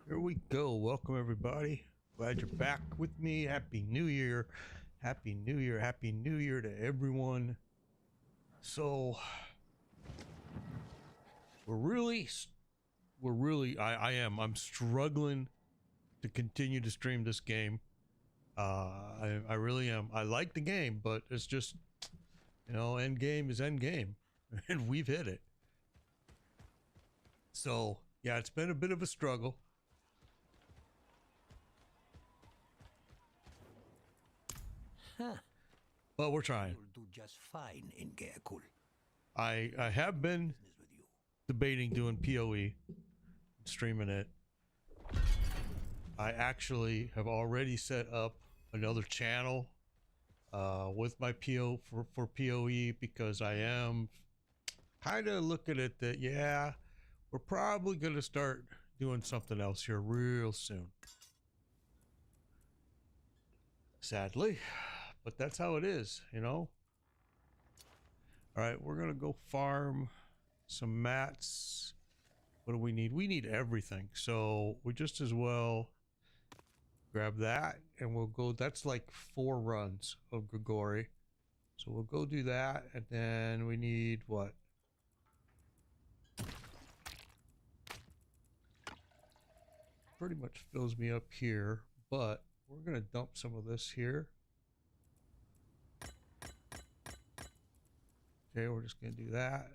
Here we go. Welcome everybody. Glad you're back with me. Happy New Year. Happy New Year. Happy New Year to everyone. So I'm struggling to continue to stream this game. I really am. I like the game, but it's just, end game is end game and we've hit it. So yeah, it's been a bit of a struggle. Huh. But we're trying. You'll do just fine in Geakul. I have been debating doing PoE, streaming it. I actually have already set up another channel with my for PoE because I am kind of looking at that. Yeah, we're probably going to start doing something else here real soon. Sadly, but that's how it is, All right, we're going to go farm some mats. What do we need? We need everything. So we just as well grab that and we'll go. That's like 4 runs of Grigori. So we'll go do that. And then we need what? Pretty much fills me up here, but we're going to dump some of this here. Okay, we're just going to do that.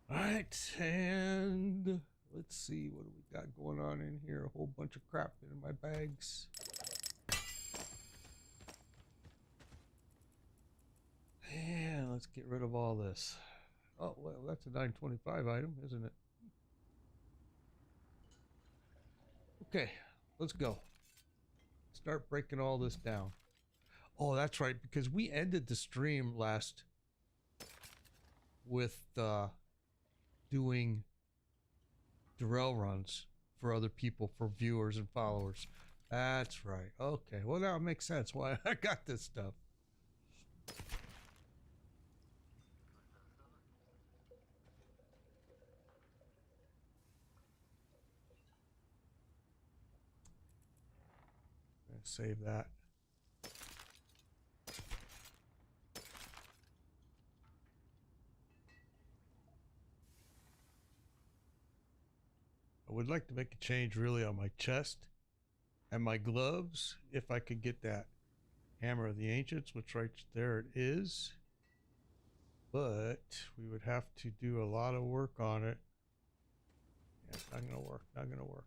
All right, and let's see, what do we got going on in here? A whole bunch of crap in my bags. And let's get rid of all this. Oh, well, that's a 925 item, isn't it? Okay, let's go. Start breaking all this down. Oh, that's right, because we ended the stream last with doing Darrell runs for other people, for viewers and followers. That's right. Okay, well now it makes sense why I got this stuff. I'm gonna save that. I would like to make a change really on my chest and my gloves if I could get that Hammer of the Ancients, which right there it is. But we would have to do a lot of work on it. Yeah, it's not gonna work, not gonna work.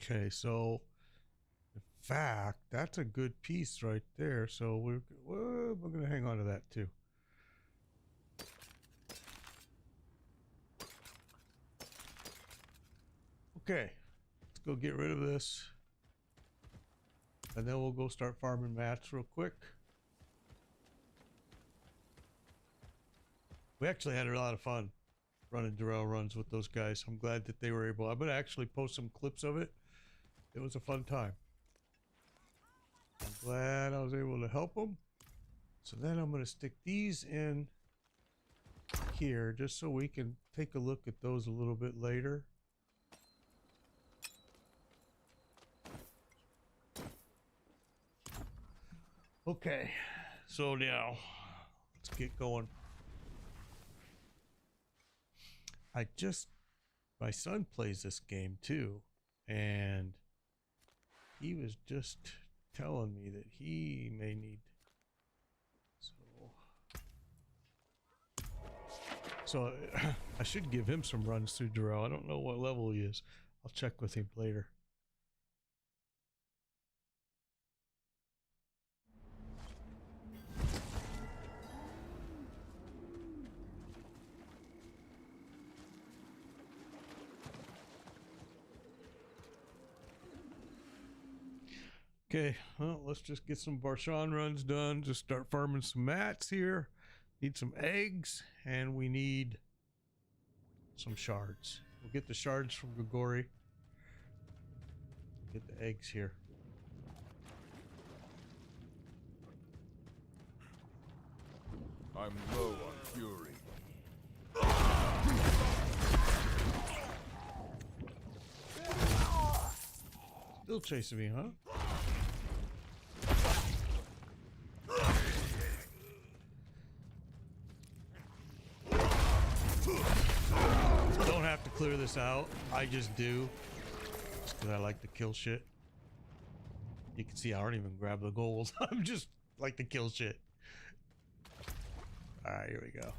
Okay, so in fact, that's a good piece right there. So we're going to hang on to that too. Okay, let's go get rid of this. And then we'll go start farming mats real quick. We actually had a lot of fun running Darrell runs with those guys. I'm glad that they were able. I'm going to actually post some clips of it. It was a fun time. I'm glad I was able to help them. So then I'm going to stick these in here just so we can take a look at those a little bit later. Okay, so now let's get going. My son plays this game too, and he was just telling me that he may need, so I should give him some runs through Darrell. I don't know what level he is. I'll check with him later. Okay, well, let's just get some Barshan runs done. Just start farming some mats here. Need some eggs, and we need some shards. We'll get the shards from Grigori. Get the eggs here. I'm low on fury. Still chasing me, huh? Don't have to clear this out. I just do. Just because I like to kill shit. You can see I don't even grab the gold. I'm just like to kill shit. Alright, here we go.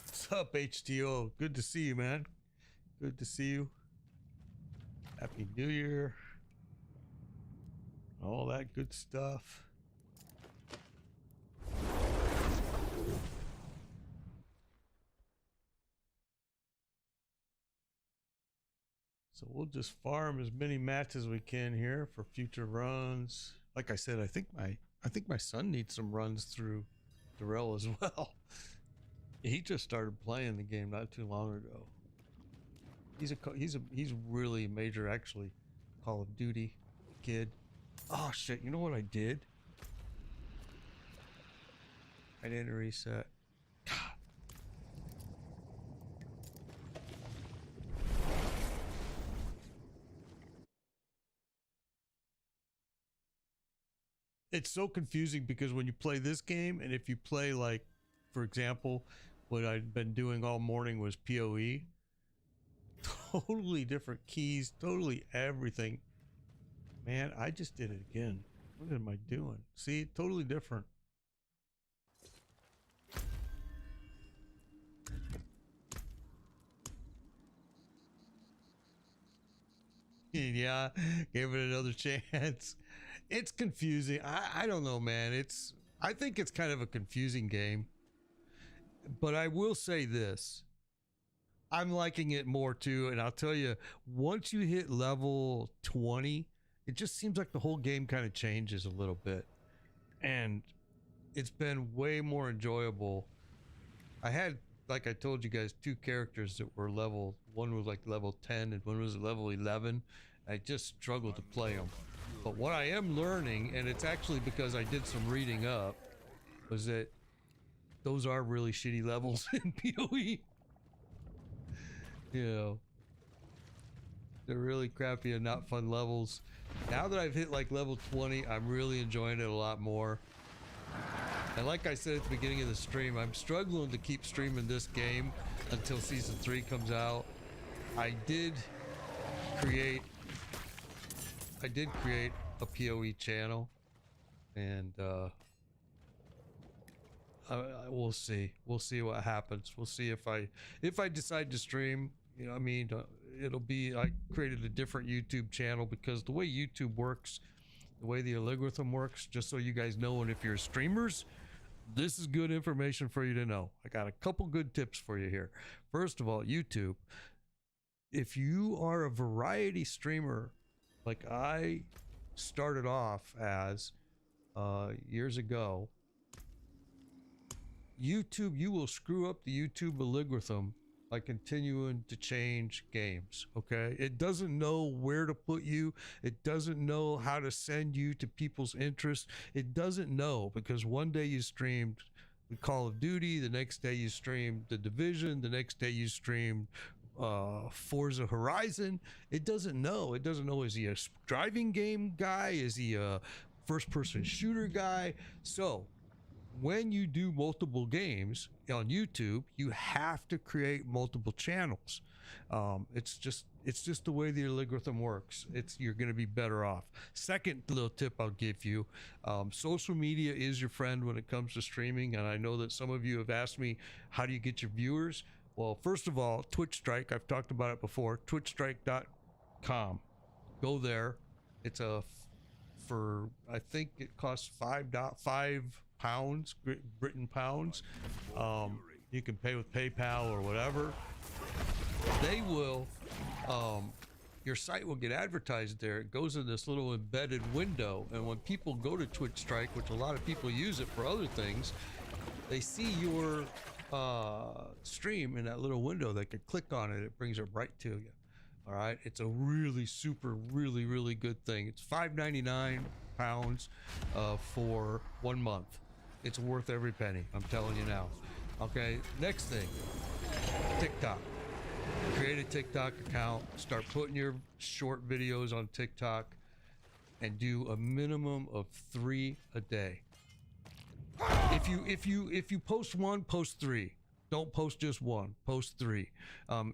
What's up, HTO? Good to see you, man. Good to see you. Happy New Year. All that good stuff. So we'll just farm as many mats as we can here for future runs. Like I said, I think my son needs some runs through Darrell as well. He just started playing the game not too long ago. He's really major, actually, Call of Duty kid. Oh shit! You know what I did? I didn't reset. God. It's so confusing because when you play this game, and if you play, like, for example, what I'd been doing all morning was PoE. Totally different keys, totally everything. Man, I just did it again. What am I doing? See, totally different. Yeah, gave it another chance. It's confusing. I don't know, man. I think it's kind of a confusing game. But I will say this. I'm liking it more too, and I'll tell you, once you hit level 20, it just seems like the whole game kind of changes a little bit. And it's been way more enjoyable. I had, like I told you guys, two characters that were level, one was like level 10 and one was level 11. I just struggled to play them. But what I am learning, and it's actually because I did some reading up, was that those are really shitty levels in PoE. You know, they're really crappy and not fun levels. Now that I've hit like level 20, I'm really enjoying it a lot more. And like I said at the beginning of the stream, I'm struggling to keep streaming this game until season 3 comes out. I did create a PoE channel, and we'll see what happens. We'll see if I decide to stream. You know, I mean, it'll be, I created a different YouTube channel because the way YouTube works, the way the algorithm works, just so you guys know, and if you're streamers, this is good information for you to know. I got a couple good tips for you here. First of all, YouTube, if you are a variety streamer, like I started off as years ago, YouTube, you will screw up the YouTube algorithm by continuing to change games. Okay, it doesn't know where to put you. It doesn't know how to send you to people's interests. It doesn't know, because one day you streamed the Call of Duty, the next day you streamed the Division, the next day you streamed Forza Horizon. It doesn't know. It doesn't know, is he a driving game guy? Is he a first person shooter guy? So when you do multiple games on YouTube, you have to create multiple channels. It's just the way the algorithm works. You're going to be better off. Second little tip I'll give you, social media is your friend when it comes to streaming, and I know that some of you have asked me, how do you get your viewers? Well, first of all, Twitch Strike, I've talked about it before, twitchstrike.com. Go there. It's for, I think it costs £5 pounds, Britain pounds. You can pay with PayPal or whatever. They will your site will get advertised there. It goes in this little embedded window, and when people go to Twitch Strike, which a lot of people use it for other things, they see your stream in that little window. They can click on it. It brings it right to you. All right, it's a really really good thing. It's £5.99 for 1 month. It's worth every penny, I'm telling you now. Okay, next thing, TikTok. Create a TikTok account, start putting your short videos on TikTok, and do a minimum of 3 a day. If you post 1, post 3. Don't post just 1, post 3.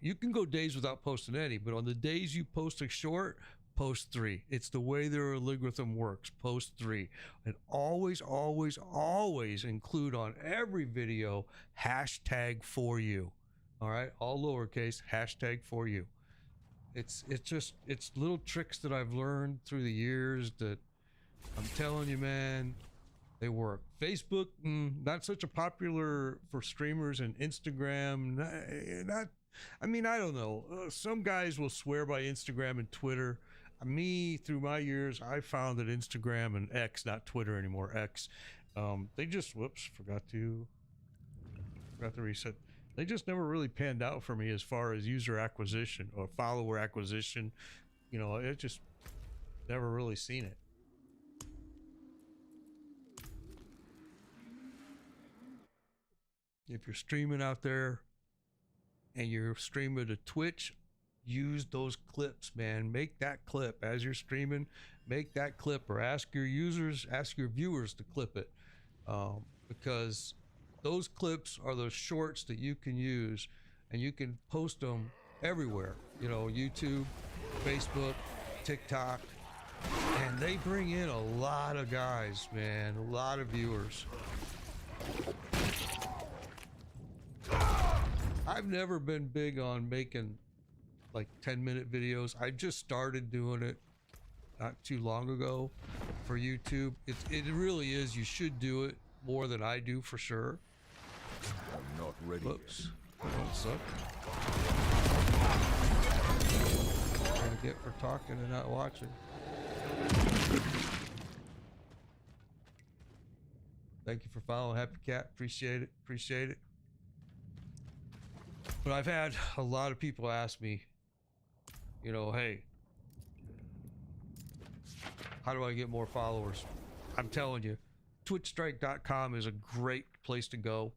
You can go days without posting any, but on the days you post a short, post 3. It's the way their algorithm works. Post 3. And always include on every video #4you. All right, all lowercase, #4you. It's little tricks that I've learned through the years that I'm telling you, man, they work. Facebook, not such a popular for streamers, and Instagram, not. I mean, I don't know. Some guys will swear by Instagram and Twitter. Me, through my years, I found that Instagram and X, not Twitter anymore, X, they just, forgot to reset. They just never really panned out for me as far as user acquisition or follower acquisition. You know, it just never really seen it. If you're streaming out there and you're streaming to Twitch, use those clips, man. Make that clip as you're streaming. Make that clip, or ask your viewers to clip it, because those clips are the shorts that you can use, and you can post them everywhere. You know, YouTube, Facebook, TikTok, and they bring in a lot of guys, man. A lot of viewers. I've never been big on making like 10-minute videos. I just started doing it not too long ago for YouTube. It really is. You should do it more than I do, for sure. I'm not ready. Whoops. Don't suck. What gonna get for talking and not watching. Thank you for following, Happy Cat. Appreciate it. Appreciate it. But I've had a lot of people ask me, you know, hey, how do I get more followers? I'm telling you, twitchstrike.com is a great place to go.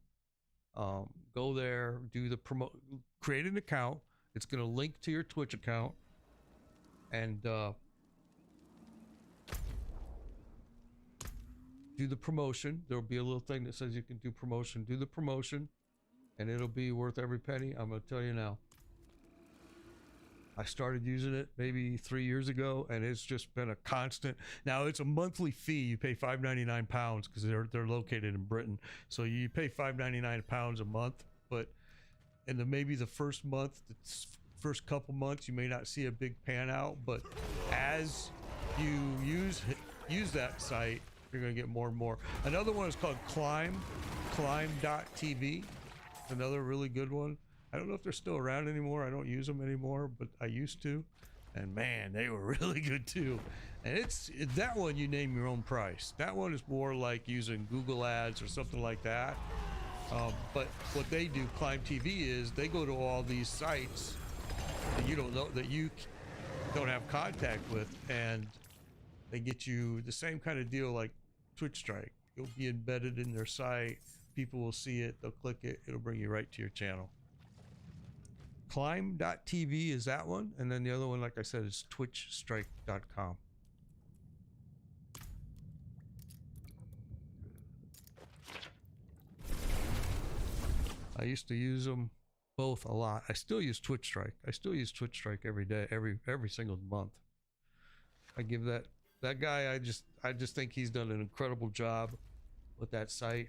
Go there, do the create an account. It's going to link to your Twitch account, and do the promotion. There'll be a little thing that says you can do promotion. Do the promotion, and it'll be worth every penny. I'm going to tell you now. I started using it maybe 3 years ago, and it's just been a constant. Now it's a monthly fee. You pay £5.99 because they're located in Britain, so you pay £5.99 a month. But in maybe the first month, first couple months, you may not see a big pan out. But as you use that site, you're going to get more and more. Another one is called Climb.tv. Another really good one. I don't know if they're still around anymore. I don't use them anymore, but I used to, and man, they were really good too. And it's that one, you name your own price. That one is more like using Google ads or something like that. But what they do, Climb TV, is they go to all these sites that you don't know, that you don't have contact with, and they get you the same kind of deal like Twitch Strike. You'll be embedded in their site. People will see it. They'll click it. It'll bring you right to your channel. Climb.tv is that one, and then the other one, like I said, is twitchstrike.com. I used to use them both a lot. I still use Twitch Strike. I still use Twitch Strike every day, every single month. I give that guy, I just think he's done an incredible job with that site.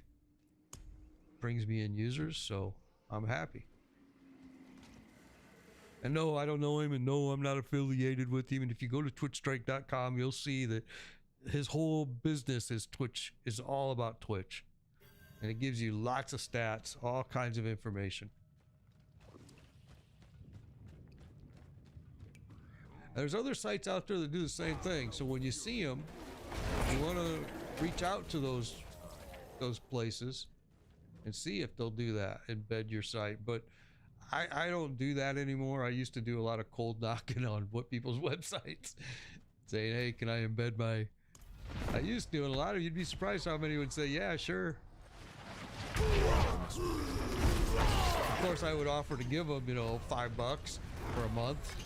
Brings me in users, so I'm happy. And no, I don't know him, and no, I'm not affiliated with him. And if you go to twitchstrike.com, you'll see that his whole business is Twitch, is all about Twitch. And it gives you lots of stats, all kinds of information. There's other sites out there that do the same thing. So when you see them, you want to reach out to those places and see if they'll do that, embed your site. But I don't do that anymore. I used to do a lot of cold knocking on what people's websites, saying, hey, can I embed my... I used to, and a lot of you'd be surprised how many would say, yeah, sure. Of course, I would offer to give them, you know, $5 for a month.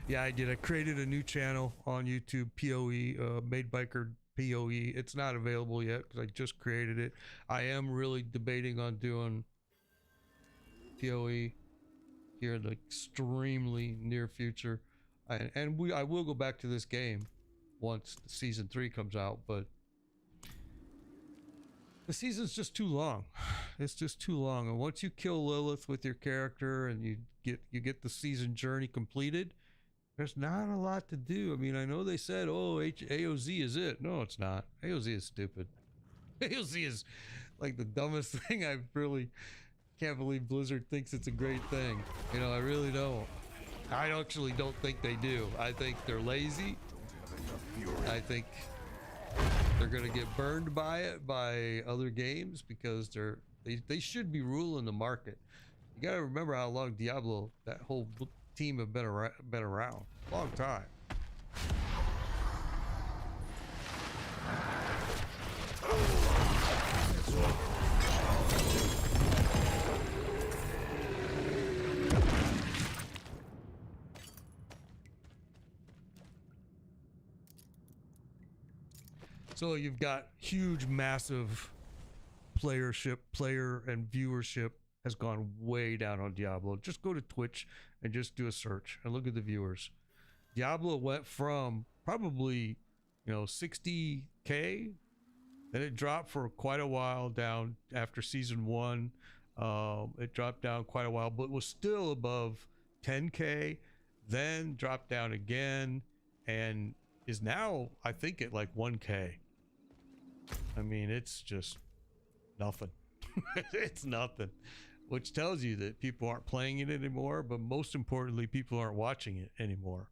Yeah, I did. I created a new channel on YouTube, PoE, Made Biker PoE. It's not available yet because I just created it. I am really debating on doing PoE here in the extremely near future. I will go back to this game once season 3 comes out, but the season's just too long. It's just too long. And once you kill Lilith with your character and you get the season journey completed, there's not a lot to do. I mean, I know they said, oh, AOZ is it. No, it's not. AOZ is stupid. AOZ is like the dumbest thing. I really can't believe Blizzard thinks it's a great thing. You know, I really don't. I actually don't think they do. I think they're lazy. I think they're going to get burned by it by other games because they should be ruling the market. You got to remember how long Diablo, that whole team have been around. Long time. So you've got huge, massive player and viewership has gone way down on Diablo. Just go to Twitch and just do a search and look at the viewers. Diablo went from probably, you know, 60K, then it dropped for quite a while down after season 1. It dropped down quite a while, but was still above 10K, then dropped down again, and is now, I think, at like 1K. I mean, it's just nothing. It's nothing. Which tells you that people aren't playing it anymore, but most importantly, people aren't watching it anymore.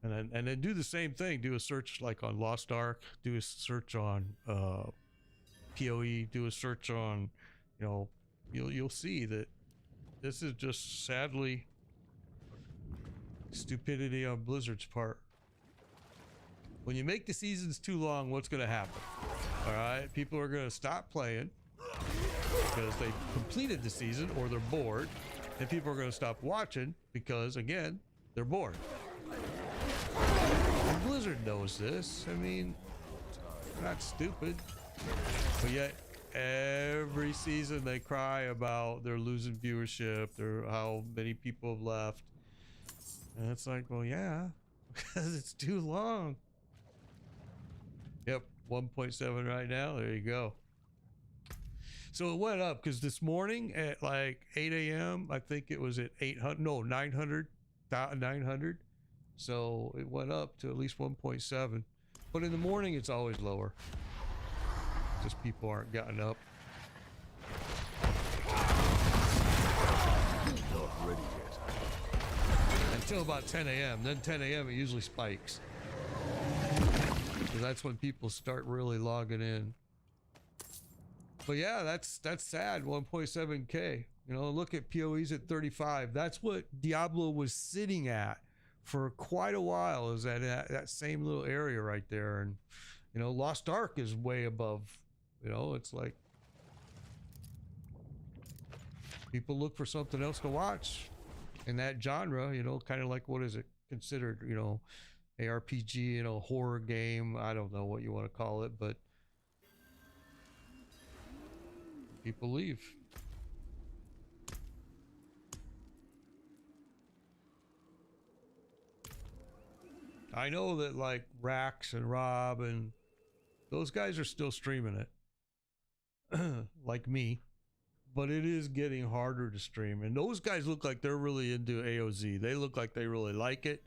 And then do the same thing. Do a search like on Lost Ark. Do a search on PoE. Do a search on, you know, you'll see that this is just sadly stupidity on Blizzard's part. When you make the seasons too long, what's going to happen? All right, people are going to stop playing because they completed the season or they're bored, and people are going to stop watching because, again, they're bored. And Blizzard knows this. I mean, they're not stupid, but yet every season they cry about they're losing viewership, how many people have left, and it's like, well, yeah, because it's too long. Yep, 1.7 right now. There you go. So it went up because this morning at like 8 a.m. I think it was at 800, no, 900. So it went up to at least 1.7. But in the morning it's always lower. Just people aren't gotten up. Not ready yet. Until about 10 a.m. Then 10 a.m. it usually spikes. Because that's when people start really logging in. But yeah, that's sad. 1.7K. You know, look at PoE's at 35. That's what Diablo was sitting at for quite a while, is that same little area right there. And you know, Lost Ark is way above. You know, it's like people look for something else to watch in that genre. You know, kind of like, what is it considered? You know, ARPG, you know, horror game. I don't know what you want to call it, but people leave. I know that like Rax and Rob and those guys are still streaming it. Like me. But it is getting harder to stream. And those guys look like they're really into AOZ. They look like they really like it.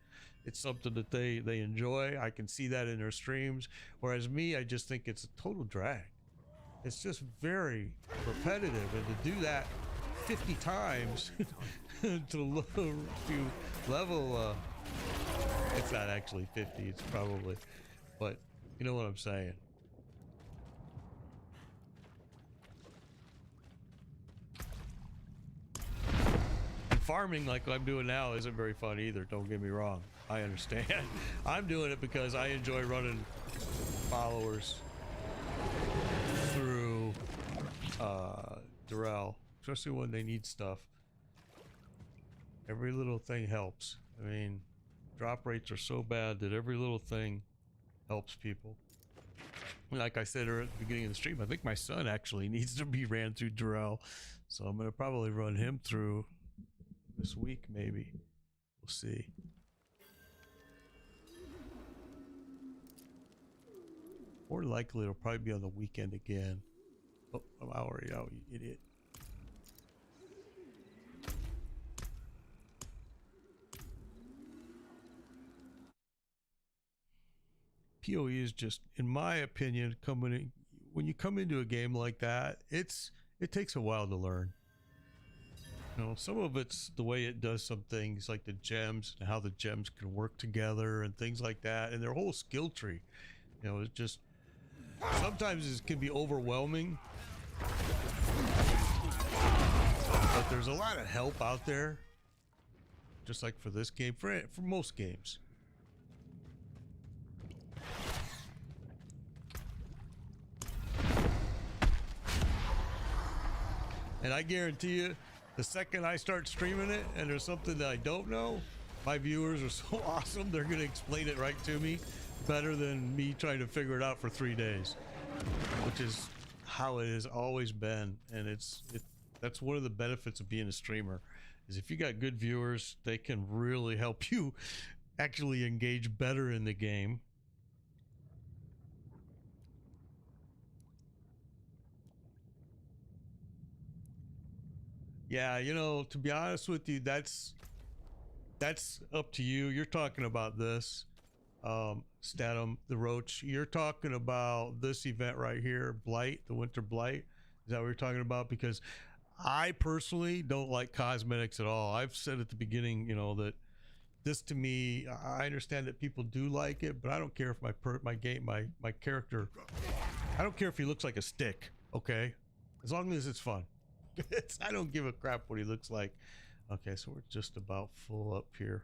it's something that they enjoy. I can see that in their streams. Whereas me, I just think it's a total drag. It's just very repetitive, and to do that 50 times to level, it's not actually 50, it's probably, but you know what I'm saying. And farming like I'm doing now isn't very fun either, don't get me wrong. I understand. I'm doing it because I enjoy running followers through Durrell, especially when they need stuff. Every little thing helps. I mean, drop rates are so bad that every little thing helps people. Like I said at the beginning of the stream, I think my son actually needs to be ran through Durrell, so I'm gonna probably run him through this week, maybe. We'll see. More likely it'll probably be on the weekend again. Oh, I'm already out, you idiot. PoE is just, in my opinion, when you come into a game like that, it takes a while to learn. You know, some of it's the way it does some things, like the gems and how the gems can work together and things like that, and their whole skill tree. You know, it's just sometimes it can be overwhelming, but there's a lot of help out there, just like for this game, for most games. And I guarantee you, the second I start streaming it and there's something that I don't know, my viewers are so awesome, they're going to explain it right to me better than me trying to figure it out for 3 days, which is how it has always been. And that's one of the benefits of being a streamer, is if you got good viewers, they can really help you actually engage better in the game. Yeah, you know, to be honest with you, that's up to you. You're talking about this, Statum, the Roach. You're talking about this event right here, Blight, the Winter Blight. Is that what you're talking about? Because I personally don't like cosmetics at all. I've said at the beginning, you know, that this, to me, I understand that people do like it, but I don't care if my character, I don't care if he looks like a stick, okay? As long as it's fun. I don't give a crap what he looks like. Okay, so we're just about full up here.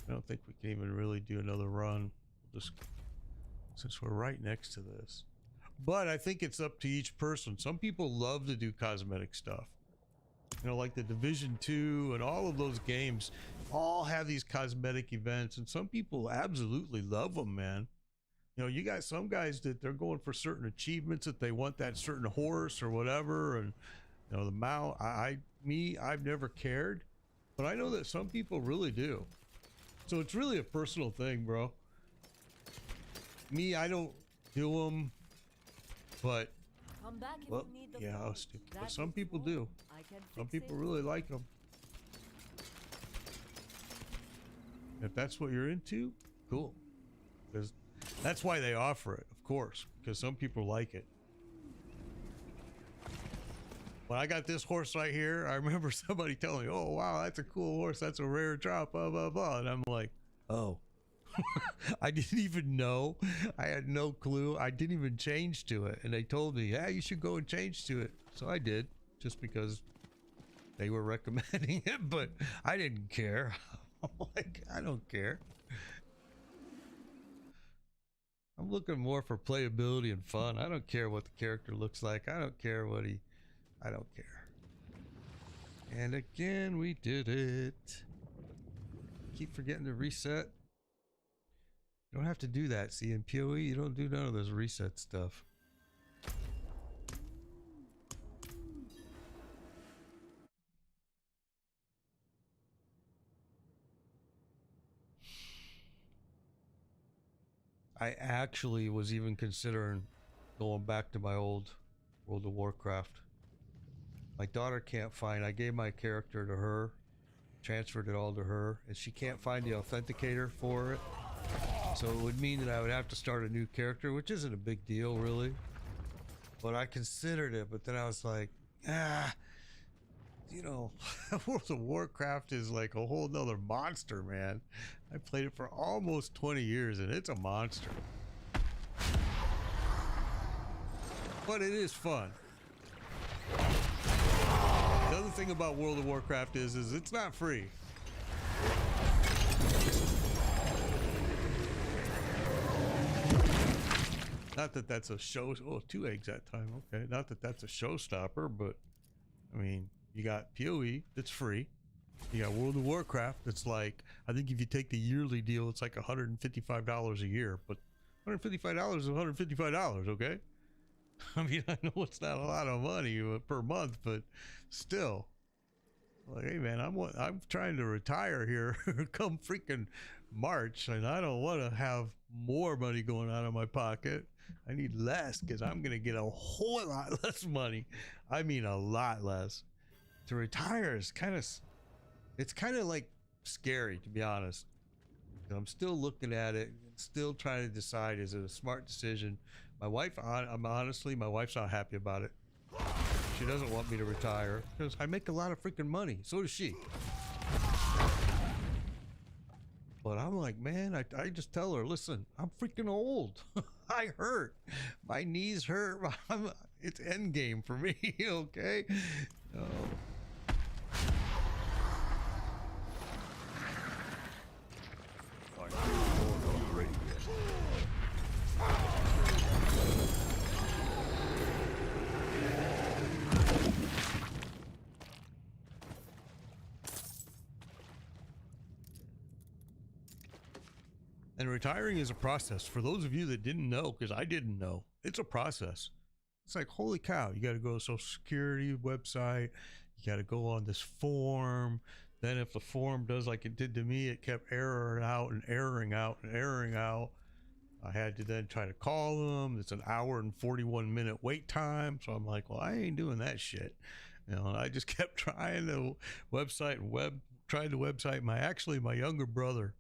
I don't think we can even really do another run, just since we're right next to this. But I think it's up to each person. Some people love to do cosmetic stuff. You know, like the Division 2 and all of those games all have these cosmetic events, and some people absolutely love them, man. You know, you got some guys that they're going for certain achievements, that they want that certain horse or whatever, and you know, the mount. I've never cared, but I know that some people really do. So it's really a personal thing, bro. Me, I don't do them, but well, yeah, I was stupid. But some people do. Some people really like them. If that's what you're into, cool. Because that's why they offer it, of course, because some people like it. When I got this horse right here, I remember somebody telling me, oh, wow, that's a cool horse. That's a rare drop, blah, blah, blah. And I'm like, oh, I didn't even know. I had no clue. I didn't even change to it. And they told me, yeah, you should go and change to it. So I did, just because they were recommending it, but I didn't care. I'm like, I don't care. I'm looking more for playability and fun. I don't care what the character looks like. I don't care what I don't care. And again, we did it. Keep forgetting to reset. You don't have to do that. See, in PoE, you don't do none of this reset stuff. I actually was even considering going back to my old World of Warcraft. My daughter can't find, I gave my character to her transferred it all to her, and she can't find the authenticator for it. So it would mean that I would have to start a new character, which isn't a big deal really. But I considered it, but then I was like, you know, World of Warcraft is like a whole nother monster, man. I played it for almost 20 years and it's a monster. But it is fun. The other thing about World of Warcraft is it's not free. Not that that's a show. Oh, 2 eggs that time. Okay. Not that that's a showstopper, but I mean, you got PoE that's free. You got World of Warcraft that's like, I think if you take the yearly deal, it's like $155 a year, but $155 is $155, okay? I mean, I know it's not a lot of money per month, but still. Like, hey man, I'm trying to retire here come freaking March, and I don't want to have more money going out of my pocket. I need less because I'm gonna get a whole lot less money. I mean, a lot less. To retire is it's kind of like scary, to be honest. I'm still looking at it, still trying to decide, is it a smart decision? My wife, honestly, my wife's not happy about it. She doesn't want me to retire because I make a lot of freaking money. So does she. But I'm like, man, I just tell her, listen, I'm freaking old. I hurt. My knees hurt. It's end game for me, okay? I'm not ready yet. And retiring is a process. For those of you that didn't know, because I didn't know, it's a process. It's like, holy cow, you got to go to Social Security website. You got to go on this form. Then if the form does like it did to me, it kept erroring out and erroring out and erroring out. I had to then try to call them. It's an hour and 41-minute wait time. So I'm like, well, I ain't doing that shit. You know, and I just kept trying the website and tried the website. My younger brother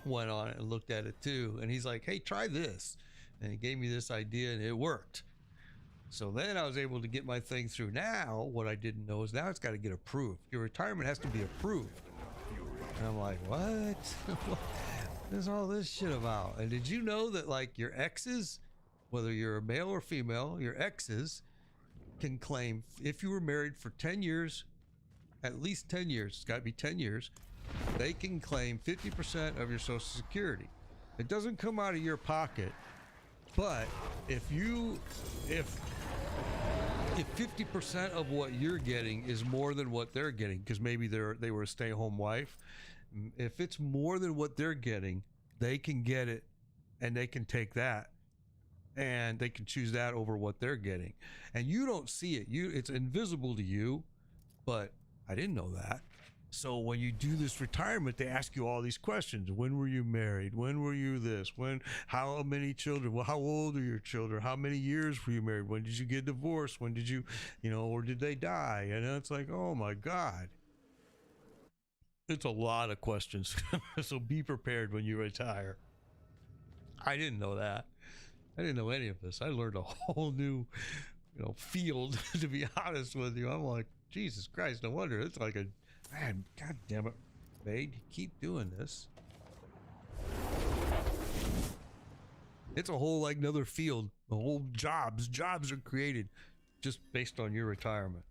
went on it and looked at it too, and he's like, hey, try this, and he gave me this idea and it worked. So then I was able to get my thing through. Now what I didn't know is now it's got to get approved. Your retirement has to be approved. And I'm like, what? What is all this shit about? And did you know that like your exes, whether you're a male or female, your exes can claim, if you were married for 10 years, at least 10 years, it's got to be 10 years, they can claim 50% of your Social Security. It doesn't come out of your pocket, but if 50% of what you're getting is more than what they're getting, because maybe they were a stay-at-home wife, if it's more than what they're getting, they can get it, and they can take that, and they can choose that over what they're getting, and you don't see it. It's invisible to you, but I didn't know that. So when you do this retirement, they ask you all these questions. When were you married? When were you this? How many children? Well, how old are your children? How many years were you married? When did you get divorced? When did you or did they die? And it's like, oh my God. It's a lot of questions. So be prepared when you retire. I didn't know that. I didn't know any of this. I learned a whole new, field, to be honest with you. I'm like, Jesus Christ, no wonder. It's like man, God damn it, babe, you keep doing this. It's a whole like another field. The whole jobs are created just based on your retirement.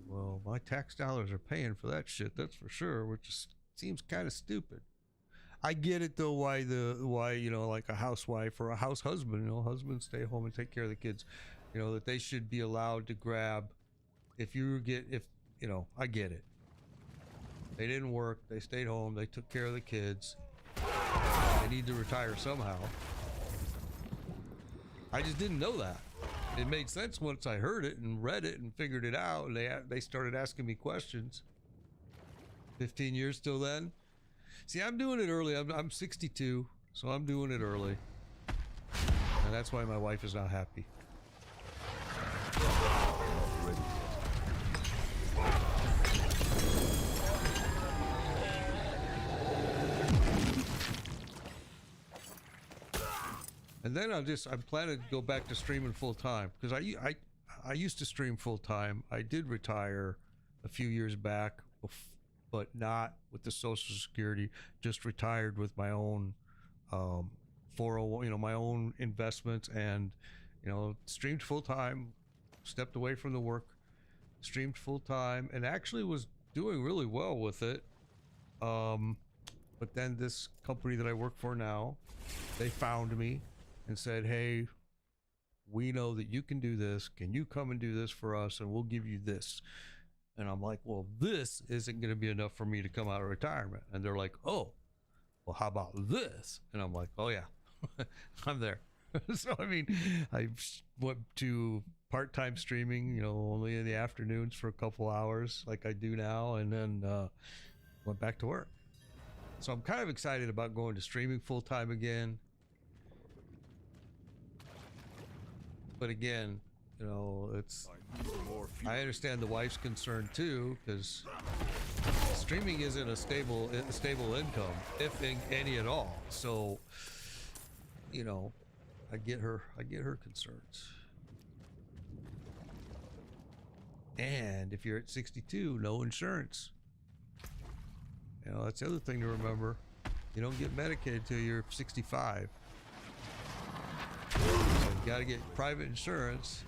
Well, my tax dollars are paying for that shit, that's for sure, which seems kind of stupid. I get it though, why like a housewife or a house husband, husbands stay home and take care of the kids, that they should be allowed to grab. I get it. They didn't work, they stayed home, they took care of the kids. They need to retire somehow. I just didn't know that. It made sense once I heard it and read it and figured it out, and they started asking me questions. 15 years till then. See, I'm doing it early. I'm 62, so I'm doing it early. And that's why my wife is not happy. And then I'm planning to go back to streaming full time because I used to stream full time. I did retire a few years back, but not with the Social Security. Just retired with my own 401, my own investments, and streamed full time. Stepped away from the work, streamed full time, and actually was doing really well with it. But then this company that I work for now, they found me and said, hey, we know that you can do this. Can you come and do this for us? And we'll give you this. And I'm like, well, this isn't going to be enough for me to come out of retirement. And they're like, oh, well, how about this? And I'm like, oh yeah, I'm there. So, I mean, I went to part-time streaming, only in the afternoons for a couple hours like I do now. And then went back to work. So I'm kind of excited about going to streaming full-time again. But again, it's, I understand the wife's concern too, because streaming isn't a stable income, if any at all. So, I get her concerns. And if you're at 62, no insurance. That's the other thing to remember. You don't get Medicaid till you're 65. So you got to get private insurance.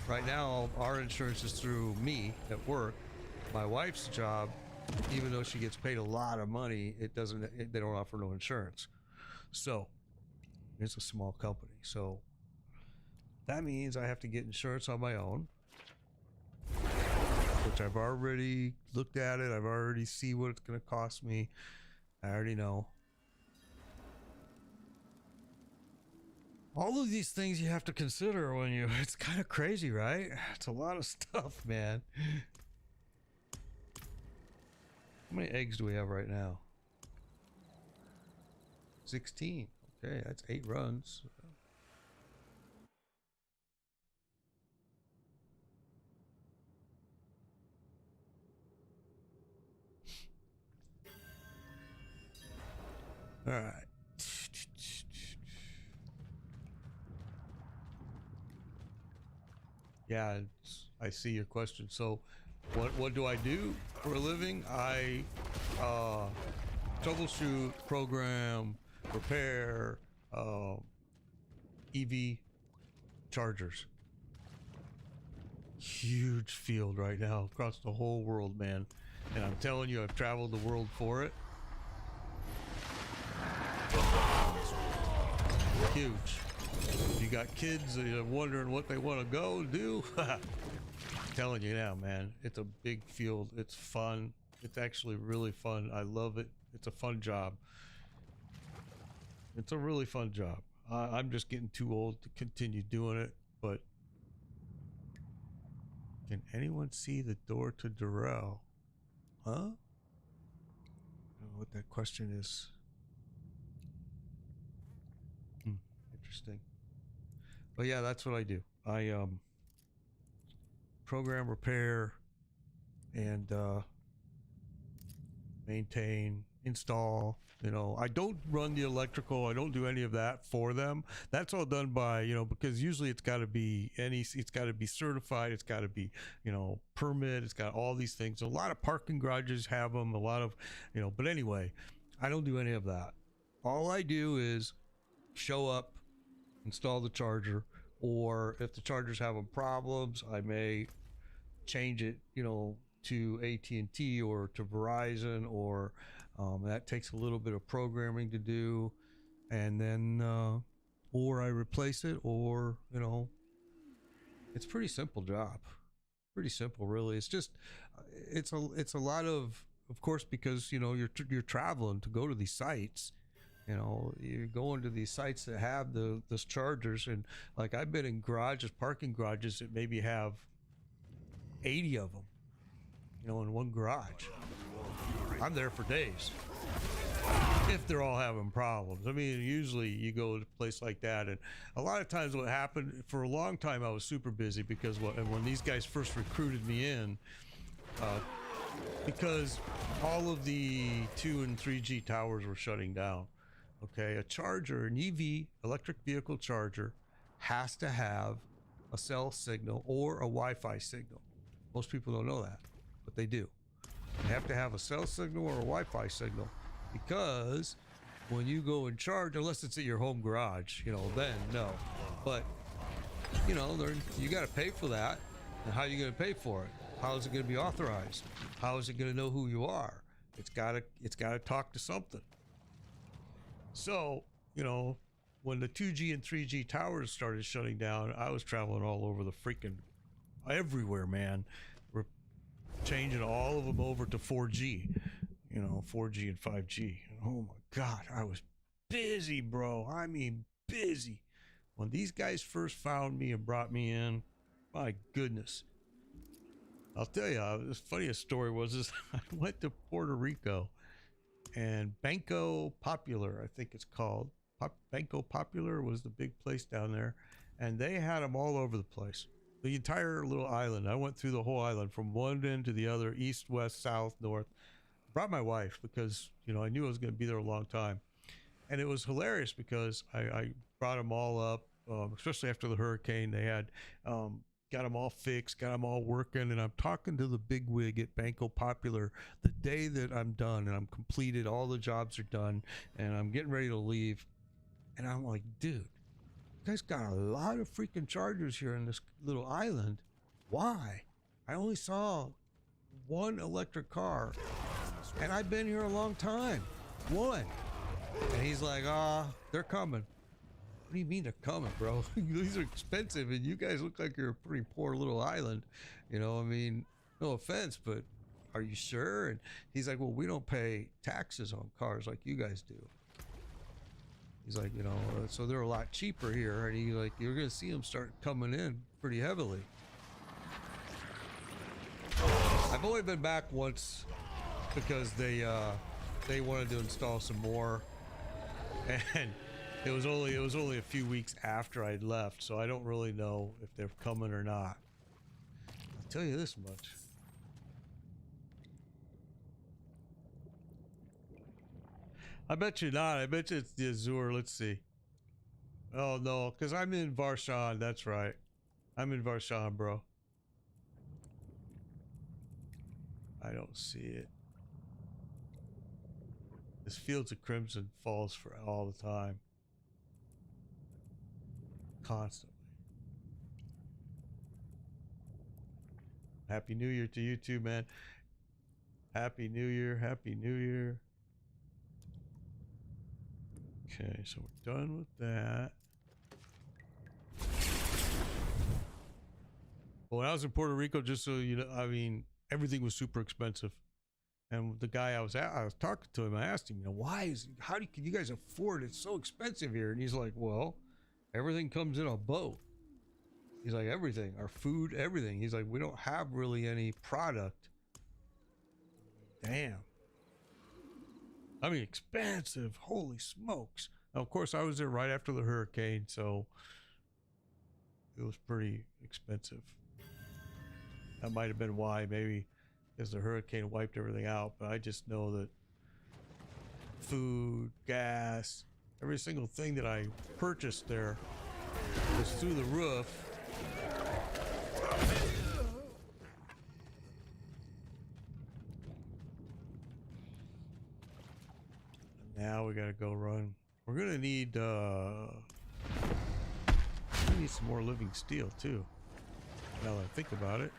Right now, our insurance is through me at work. My wife's job, even though she gets paid a lot of money, they don't offer no insurance. So it's a small company. So that means I have to get insurance on my own, which I've already looked at it. I've already see what it's going to cost me. I already know. All of these things you have to consider when it's kind of crazy, right? It's a lot of stuff, man. How many eggs do we have right now? 16. Okay, that's 8 runs. All right. Yeah, I see your question. So what do I do for a living? I troubleshoot, program, repair EV chargers. Huge field right now across the whole world, man. And I'm telling you, I've traveled the world for it. Huge. You got kids that are wondering what they want to go do. I'm telling you now, man, it's a big field. It's fun. It's actually really fun. I love it. It's a fun job. It's a really fun job. I'm just getting too old to continue doing it, but can anyone see the door to Durrell? Huh? I don't know what that question is. Interesting. But yeah, that's what I do. I program, repair, and maintain, install. I don't run the electrical. I don't do any of that for them. That's all done by, because usually it's got to be it's got to be certified. It's got to be, permit. It's got all these things. A lot of parking garages have them. A lot of, but anyway, I don't do any of that. All I do is show up, install the charger, or if the charger's having problems, I may change it, to AT&T or to Verizon, or that takes a little bit of programming to do, and then or I replace it, or it's a pretty simple job. Pretty simple, really. It's just it's a lot of course, because you're traveling to go to these sites. You're going to these sites that have those chargers, and like I've been in parking garages that maybe have 80 of them, in one garage. I'm there for days if they're all having problems. I mean, usually you go to a place like that, and a lot of times what happened, for a long time I was super busy because when these guys first recruited me in, because all of the 2 and 3G towers were shutting down. Okay, a charger, an EV, electric vehicle charger, has to have a cell signal or a Wi-Fi signal. Most people don't know that, but they do. You have to have a cell signal or a Wi-Fi signal, because when you go and charge, unless it's at your home garage, you know, then no. But you know, you got to pay for that. And how are you going to pay for it? How is it going to be authorized? How is it going to know who you are? It's got to talk to something. So, you know, when the 2G and 3G towers started shutting down, I was traveling all over the freaking everywhere, man. We're changing all of them over to 4G, you know, 4G and 5G. Oh my God, I was busy, bro. I mean, busy. When these guys first found me and brought me in, my goodness. I'll tell you, the funniest story was this. I went to Puerto Rico, and Banco Popular, I think it's called. Banco Popular was the big place down there, and they had them all over the place. The entire little island. I went through the whole island from one end to the other, east, west, south, north. Brought my wife because, you know, I knew I was going to be there a long time. And it was hilarious because I brought them all up, especially after the hurricane. They had got them all fixed, got them all working, and I'm talking to the big wig at Banco Popular the day that I'm done and I'm completed, all the jobs are done, and I'm getting ready to leave. And I'm like, dude, you guys got a lot of freaking chargers here in this little island. Why? I only saw one electric car, and I've been here a long time. One. And he's like, they're coming. What do you mean they're coming, bro? These are expensive, and you guys look like you're a pretty poor little island. You know, I mean, no offense, but are you sure? And he's like, well, we don't pay taxes on cars like you guys do. He's like, you know, so they're a lot cheaper here. And he's like, you're going to see them start coming in pretty heavily. I've only been back once because they wanted to install some more. And it was only a few weeks after I'd left, so I don't really know if they're coming or not. I'll tell you this much. I bet you not. I bet you it's the Azure. Let's see. Oh no, because I'm in Varshan. That's right. I'm in Varshan, bro. I don't see it. This Fields of Crimson falls for all the time. Constantly. Happy New Year to you too, man. Happy New Year. Happy New Year. Okay, so we're done with that. Well, when I was in Puerto Rico, just so you know, I mean, everything was super expensive. And the guy I was talking to him, I asked him, you know, can you guys afford it? It's so expensive here. And he's like, well, everything comes in a boat. He's like, everything, our food, everything. He's like, we don't have really any product. Damn. I mean, expensive. Holy smokes. Now, of course, I was there right after the hurricane, so it was pretty expensive. That might have been why, maybe because the hurricane wiped everything out. But I just know that food, gas, every single thing that I purchased there was through the roof. Now we gotta go run. We're gonna need some more living steel too. Now that I think about it.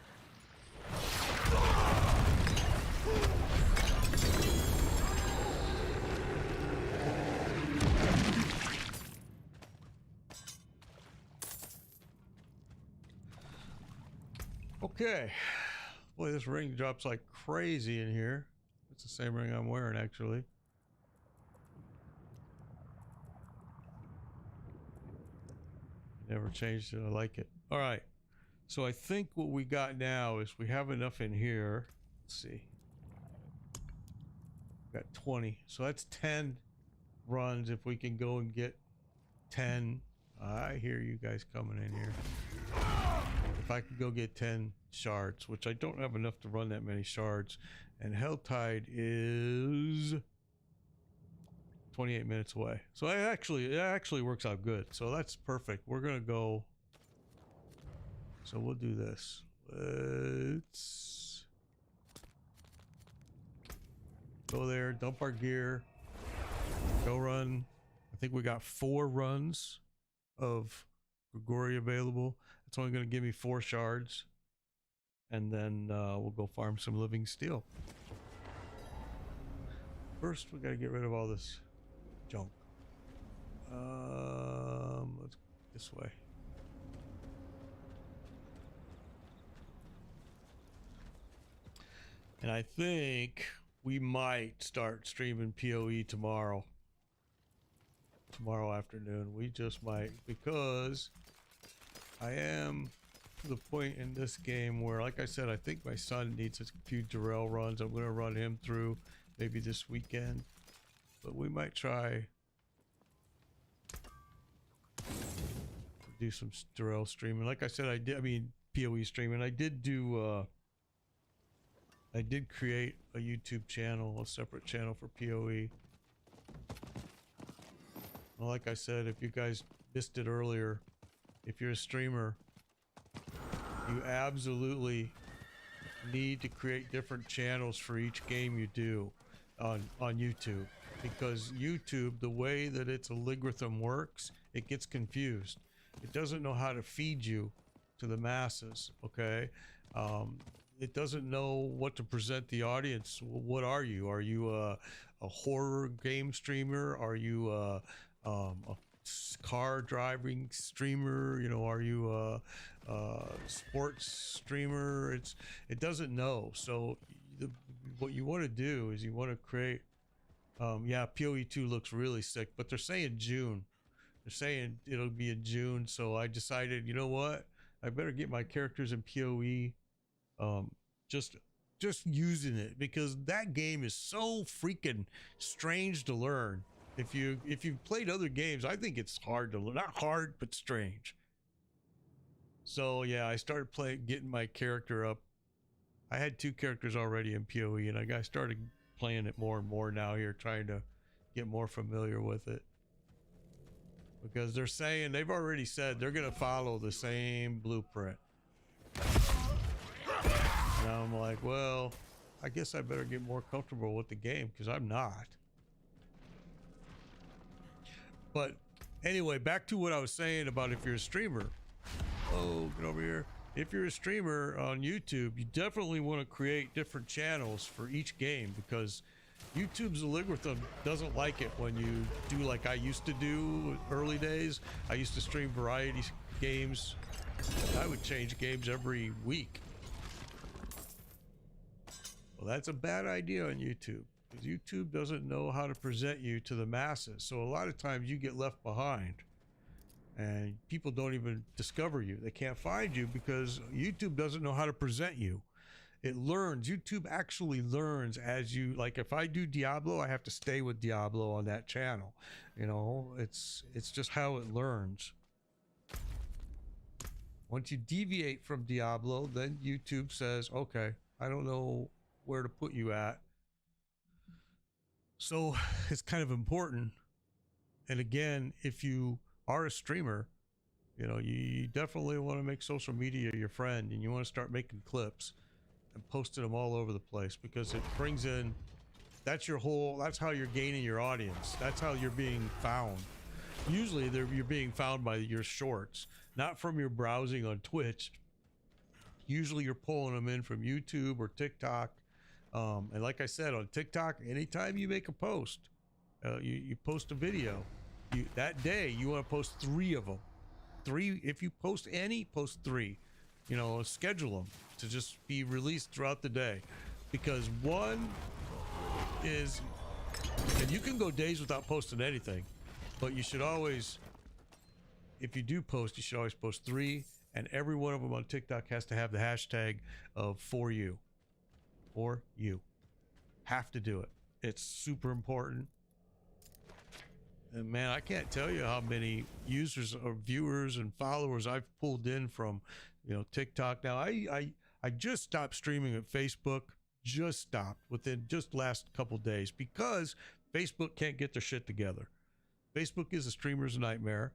Okay. Boy, this ring drops like crazy in here. It's the same ring I'm wearing, actually. Never changed it. I like it. All right. So I think what we got now is we have enough in here. Let's see. Got 20. So that's 10 runs if we can go and get 10. I hear you guys coming in here. If I could go get 10 shards, which I don't have enough to run that many shards. And Helltide is 28 minutes away. So it actually works out good. So that's perfect. We're gonna go. So we'll do this. Let's go there, dump our gear, go run. I think we got 4 runs of Grigori available. It's only going to give me 4 shards, and then we'll go farm some living steel. First, we got to get rid of all this junk. Let's go this way. And I think we might start streaming PoE tomorrow afternoon. We just might, because I am to the point in this game where, like I said, I think my son needs a few Darrell runs. I'm going to run him through maybe this weekend, but we might try to do some Darrell streaming. Like I said, I mean PoE streaming. I did create a YouTube channel, a separate channel for PoE. Well, like I said, if you guys missed it earlier, if you're a streamer, you absolutely need to create different channels for each game you do on YouTube, because YouTube, the way that its algorithm works, it gets confused. It doesn't know how to feed you to the masses, okay? It doesn't know what to present the audience. What are you? Are you a horror game streamer? Are you a car driving streamer? You know, are you a sports streamer? It doesn't know. So what you want to do is you want to create. Yeah, PoE 2 looks really sick, but they're saying June. They're saying it'll be in June. So I decided, you know what? I better get my characters in PoE. Just using it, because that game is so freaking strange to learn. If you've played other games, I think it's hard to learn. Not hard, but strange. So yeah, I started getting my character up. I had 2 characters already in PoE, and I started playing it more and more now here, trying to get more familiar with it. Because they've already said they're gonna follow the same blueprint. And I'm like, well, I guess I better get more comfortable with the game, because I'm not. But anyway, back to what I was saying about if you're a streamer. Oh, get over here. If you're a streamer on YouTube, you definitely want to create different channels for each game, because YouTube's algorithm doesn't like it when you do like I used to do early days. I used to stream variety games. I would change games every week. Well, that's a bad idea on YouTube, because YouTube doesn't know how to present you to the masses. So a lot of times you get left behind and people don't even discover you. They can't find you because YouTube doesn't know how to present you. It learns. YouTube actually learns as you, like if I do Diablo, I have to stay with Diablo on that channel. You know, it's just how it learns. Once you deviate from Diablo, then YouTube says, okay, I don't know where to put you at. So it's kind of important. And again, if you are a streamer, you know, you definitely want to make social media your friend, and you want to start making clips and posting them all over the place, because it brings in, that's how you're gaining your audience. That's how you're being found. Usually you're being found by your shorts, not from your browsing on Twitch. Usually you're pulling them in from YouTube or TikTok. And like I said, on TikTok, anytime you make a post, you post a video, that day you want to post 3 of them. 3, if you post any, post 3. You know, schedule them to just be released throughout the day, because one is, and you can go days without posting anything, but you should always, if you do post, you should always post 3, and every one of them on TikTok has to have the hashtag of for you. Or you have to do it. It's super important. And man, I can't tell you how many users or viewers and followers I've pulled in from, you know, TikTok. Now I just stopped streaming at Facebook, just stopped within just last couple days, because Facebook can't get their shit together. Facebook is a streamer's nightmare.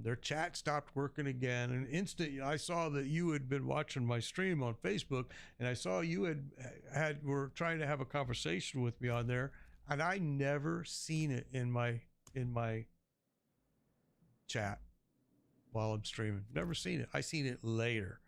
Their chat stopped working again. And instant, I saw that you had been watching my stream on Facebook, and I saw you were trying to have a conversation with me on there, and I never seen it in my chat while I'm streaming. Never seen it. I seen it later.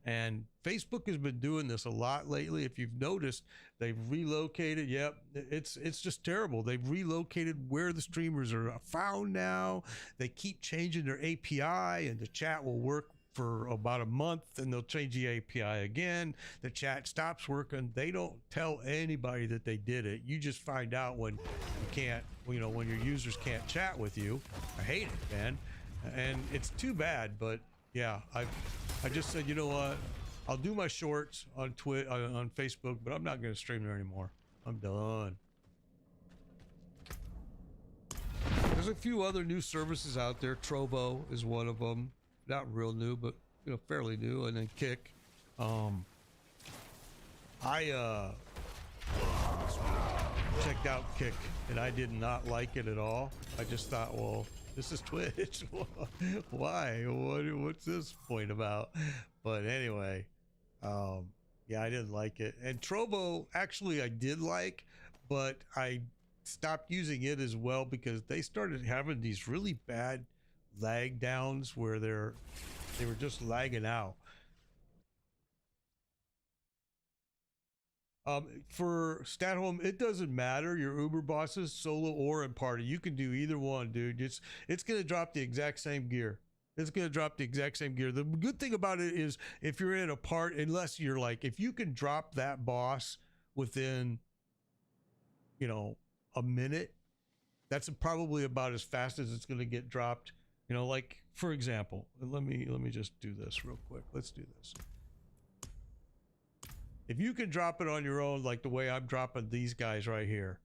And Facebook has been doing this a lot lately. If you've noticed, they've relocated. Yep, it's just terrible. They've relocated where the streamers are found now. They keep changing their API, and the chat will work for about a month, and they'll change the API again. The chat stops working. They don't tell anybody that they did it. You just find out when you can't, when your users can't chat with you. I hate it, man. And it's too bad, but yeah, I just said, you know what? I'll do my shorts on on Facebook, but I'm not going to stream there anymore. I'm done. There's a few other new services out there. Trovo is one of them. Not real new, but fairly new. And then Kick. I checked out Kick, and I did not like it at all. I just thought, well, this is Twitch. Why? What's this point about? But anyway, yeah, I didn't like it. And Trovo, actually, I did like, but I stopped using it as well because they started having these really bad lag downs where they were just lagging out. For stat home, it doesn't matter. Your Uber bosses, solo or in party, you can do either one, dude. It's gonna drop the exact same gear. It's gonna drop the exact same gear. The good thing about it is if you're in a part, unless you're like, if you can drop that boss within, a minute, that's probably about as fast as it's gonna get dropped. Like for example, let me just do this real quick. Let's do this. If you can drop it on your own, like the way I'm dropping these guys right here,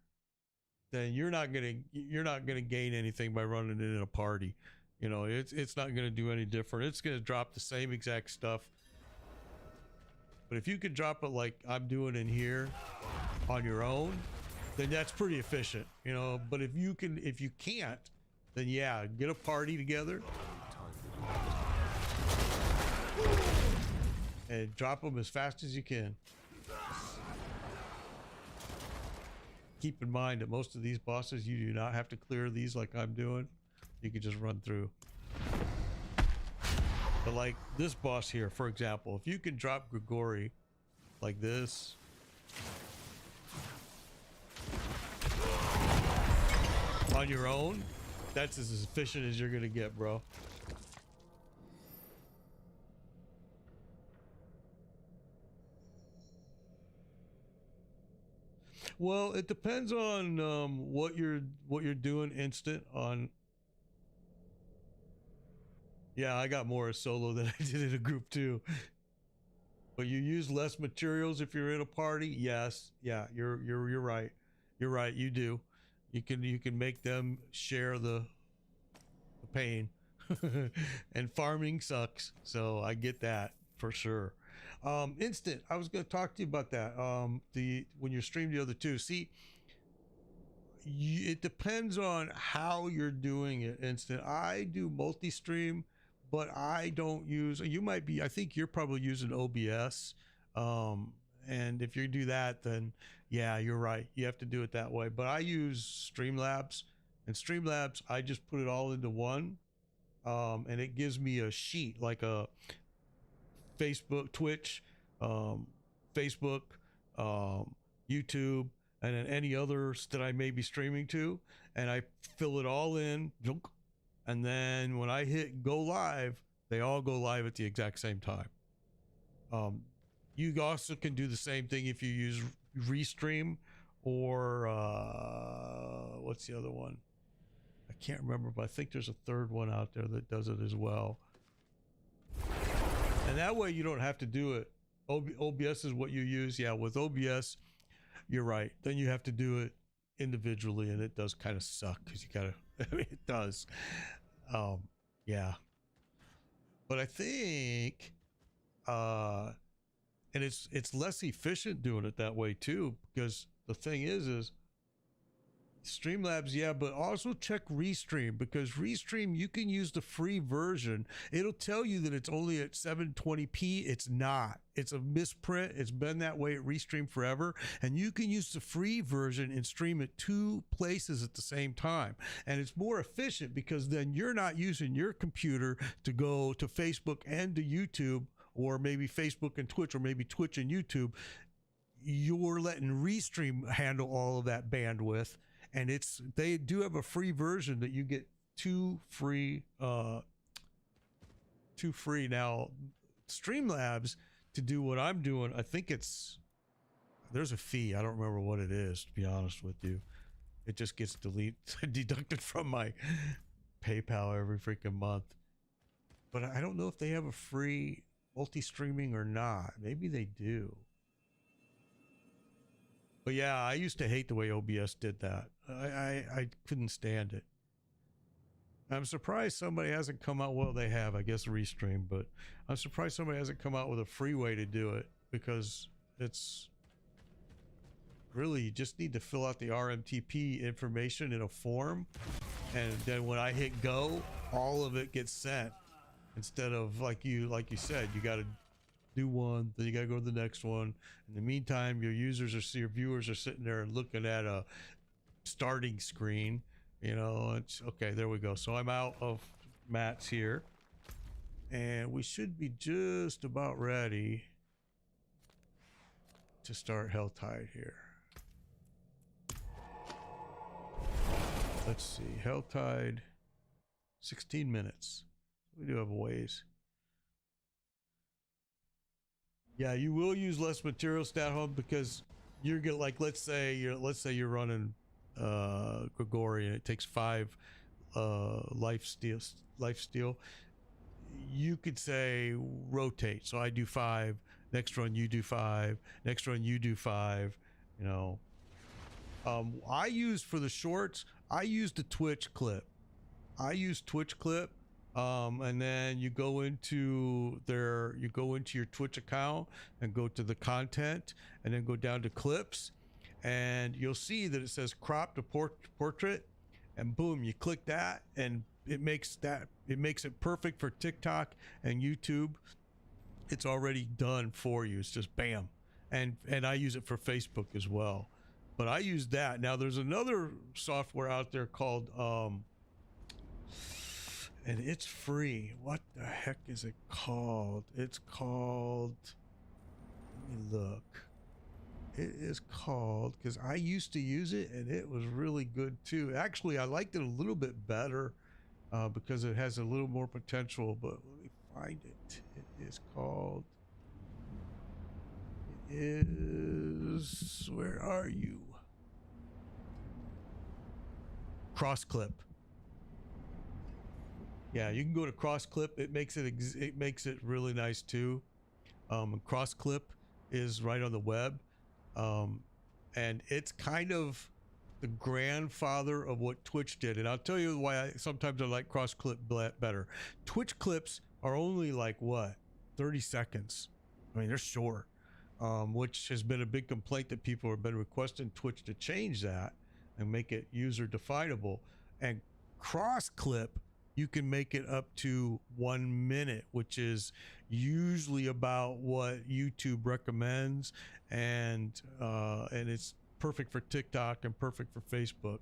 then you're not gonna gain anything by running it in a party. It's not gonna do any different. It's gonna drop the same exact stuff. But if you can drop it like I'm doing in here on your own, then that's pretty efficient. But if you can't, then yeah, get a party together and drop them as fast as you can. Keep in mind that most of these bosses, you do not have to clear these like I'm doing. You can just run through. But like this boss here, for example, if you can drop Grigori like this, on your own, that's as efficient as you're gonna get, bro. Well, it depends on what you're doing instant on. Yeah, I got more solo than I did in a group too. But you use less materials if you're in a party. Yes, yeah, you're right. You're right. You do. You can make them share the pain. And farming sucks, so I get that for sure. Instant, I was going to talk to you about that. When you stream the other two, see, it depends on how you're doing it. Instant, I do multi-stream, but I don't use. I think you're probably using OBS. And if you do that, then yeah, you're right. You have to do it that way. But I use Streamlabs, and Streamlabs, I just put it all into one, and it gives me a sheet like a Facebook, Twitch, Facebook, YouTube, and then any others that I may be streaming to, and I fill it all in, and then when I hit go live, they all go live at the exact same time. You also can do the same thing if you use Restream or what's the other one? I can't remember, but I think there's a third one out there that does it as well. And that way you don't have to do it. OBS is what you use. Yeah, with OBS, you're right. Then you have to do it individually, and it does kind of suck because you gotta, I mean, it does. Yeah. But I think, and it's less efficient doing it that way too, because the thing is Streamlabs, yeah, but also check Restream, because Restream, you can use the free version. It'll tell you that it's only at 720p. It's not. It's a misprint. It's been that way at Restream forever. And you can use the free version and stream at 2 places at the same time. And it's more efficient because then you're not using your computer to go to Facebook and to YouTube, or maybe Facebook and Twitch, or maybe Twitch and YouTube. You're letting Restream handle all of that bandwidth. And they do have a free version that you get 2 free. 2 free. Now, Streamlabs, to do what I'm doing, I think there's a fee. I don't remember what it is, to be honest with you. It just gets deducted from my PayPal every freaking month. But I don't know if they have a free multi-streaming or not. Maybe they do. But yeah, I used to hate the way OBS did that. I couldn't stand it. I'm surprised somebody hasn't come out. Well, they have, I guess, Restream, but I'm surprised somebody hasn't come out with a free way to do it, because it's really, you just need to fill out the RMTP information in a form, and then when I hit go, all of it gets sent, instead of like you said, you got to do one, then you got to go to the next one. In the meantime, your viewers are sitting there and looking at a starting screen. You know, it's okay. There we go. So I'm out of mats here, and we should be just about ready to start Helltide here. Let's see, Helltide, 16 minutes. We do have a ways. Yeah, you will use less material, Stat Home, because you're gonna, like, let's say you're running Gregorian. It takes 5 life steal. You could say rotate. So I do 5. Next run you do 5. Next run you do 5. You know. I use for the shorts. I use the Twitch clip. And then you go into your Twitch account and go to the content, and then go down to clips, and you'll see that it says crop to portrait, and boom, you click that, and it makes it perfect for TikTok and YouTube. It's already done for you. It's just bam. And I use it for Facebook as well. But I use that. Now there's another software out there called and it's free. What the heck is it called? It's called, let me look. It is called, because I used to use it and it was really good too. Actually, I liked it a little bit better because it has a little more potential, but let me find it. It is called, it is, where are you? Crossclip. Yeah, you can go to Crossclip. It makes it really nice too. Crossclip is right on the web, and it's kind of the grandfather of what Twitch did. And I'll tell you why sometimes I like Crossclip better. Twitch clips are only like what, 30 seconds. I mean, they're short, which has been a big complaint that people have been requesting Twitch to change that and make it user definable. And Crossclip, you can make it up to 1 minute, which is usually about what YouTube recommends, and it's perfect for TikTok and perfect for Facebook.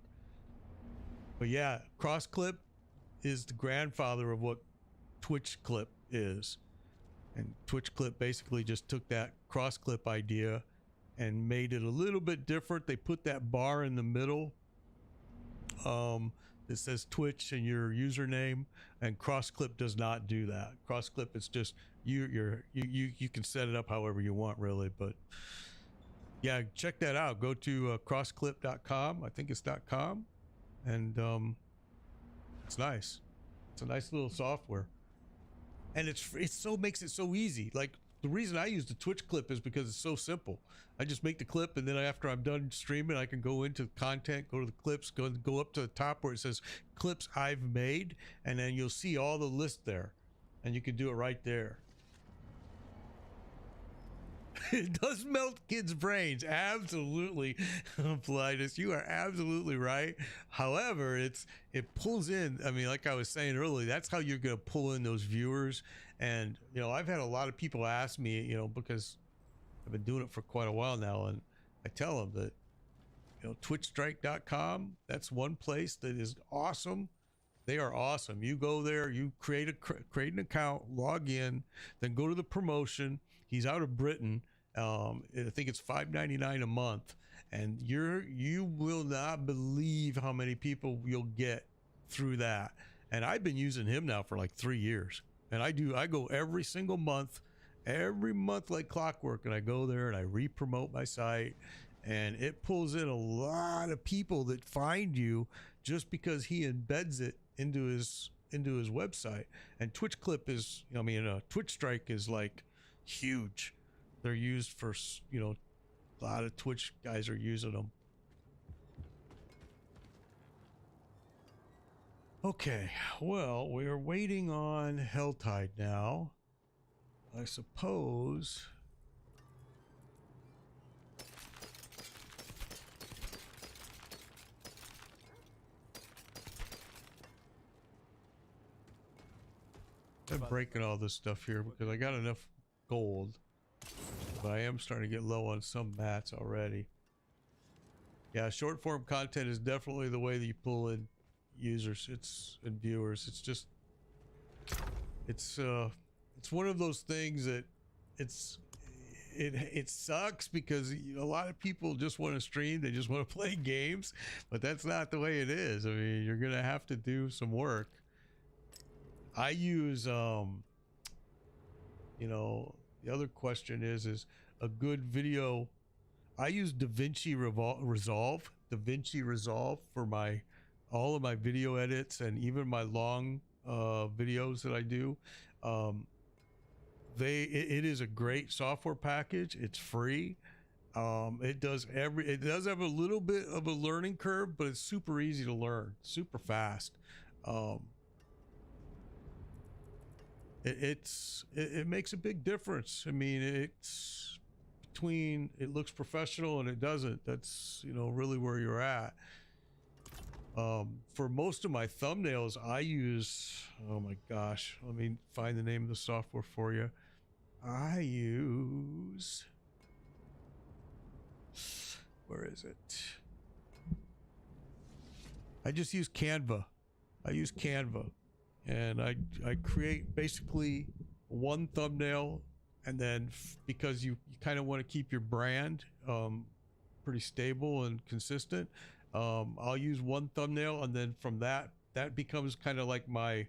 But yeah, Crossclip is the grandfather of what Twitch Clip is, and Twitch Clip basically just took that Crossclip idea and made it a little bit different. They put that bar in the middle. It says Twitch and your username, and Crossclip does not do that. Crossclip is just you can set it up however you want, really. But yeah, check that out. Go to crossclip.com. I think it's .com, and it's nice. It's a nice little software, and it makes it so easy. Like, the reason I use the Twitch clip is because it's so simple. I just make the clip, and then after I'm done streaming, I can go into content, go to the clips, go up to the top where it says clips I've made, and then you'll see all the list there, and you can do it right there. It does melt kids' brains. Absolutely, Politis. You are absolutely right. However, it pulls in. I mean, like I was saying earlier, that's how you're gonna pull in those viewers. And you know, I've had a lot of people ask me, you know, because I've been doing it for quite a while now, and I tell them that, you know, twitchstrike.com, that's one place that is awesome. They are awesome. You go there, you create an account, log in, then go to the promotion. He's out of Britain. I think it's $5.99 a month, and you will not believe how many people you'll get through that. And I've been using him now for like 3 years, and I go every single month, like clockwork, and I go there and I re-promote my site, and it pulls in a lot of people that find you just because he embeds it into his website. And Twitch Clip is, I mean, Twitch Strike is like huge. They're used for, you know, a lot of Twitch guys are using them. Okay, well, we are waiting on Helltide now. I suppose. I'm breaking all this stuff here because I got enough gold, but I am starting to get low on some mats already. Yeah, short form content is definitely the way that you pull in users, and viewers. It's just, it's one of those things that it sucks because, you know, a lot of people just want to stream, they just want to play games, but that's not the way it is. I mean, you're gonna have to do some work. I use, you know, the other question is a good video. I use DaVinci Resolve for all of my video edits and even my long videos that I do. It is a great software package. It's free. It does have a little bit of a learning curve, but it's super easy to learn, super fast. It makes a big difference. I mean, it's between it looks professional and it doesn't. That's, you know, really where you're at. For most of my thumbnails, I use, oh my gosh, let me find the name of the software for you. I use, where is it? I just use Canva. I use Canva. And I create basically one thumbnail, and then because you kind of want to keep your brand pretty stable and consistent, I'll use one thumbnail, and then from that becomes kind of like my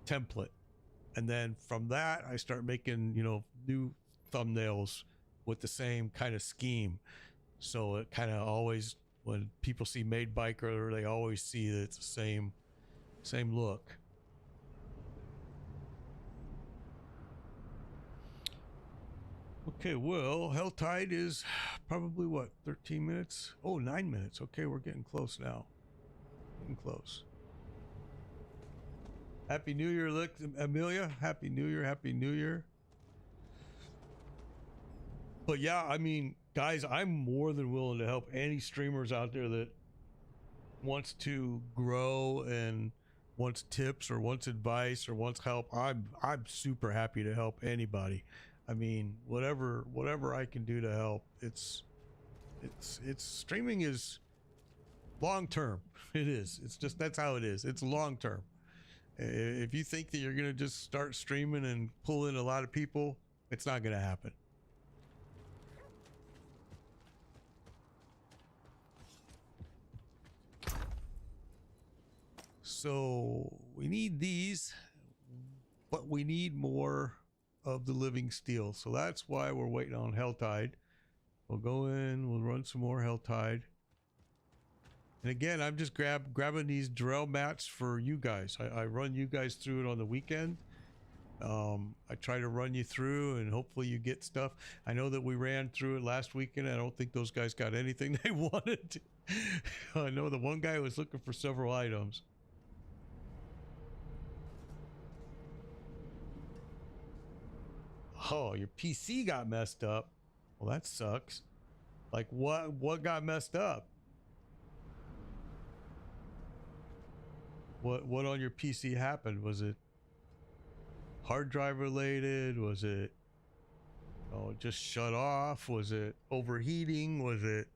template. And then from that, I start making, you know, new thumbnails with the same kind of scheme. So it kind of always, when people see Made Biker, they always see that it's the same look. Okay, well, Helltide is probably what, 13 minutes? Oh, 9 minutes. Okay, we're getting close now. Getting close. Happy New Year, look, Amelia. Happy New Year, Happy New Year. But yeah, I mean, guys, I'm more than willing to help any streamers out there that wants to grow and wants tips or wants advice or wants help. I'm super happy to help anybody. I mean, whatever I can do to help. It's streaming is long term. It is. It's just, that's how it is. It's long term. If you think that you're gonna just start streaming and pull in a lot of people, it's not gonna happen. So we need these, but we need more of the living steel. So that's why we're waiting on Helltide. We'll go in, we'll run some more Helltide. And again, I'm just grabbing these drill mats for you guys. I run you guys through it on the weekend. I try to run you through and hopefully you get stuff. I know that we ran through it last weekend. I don't think those guys got anything they wanted. I know the one guy was looking for several items. Oh, your PC got messed up. Well, that sucks. Like what got messed up? What on your PC happened? Was it hard drive related? Was it it just shut off? Was it overheating? Was it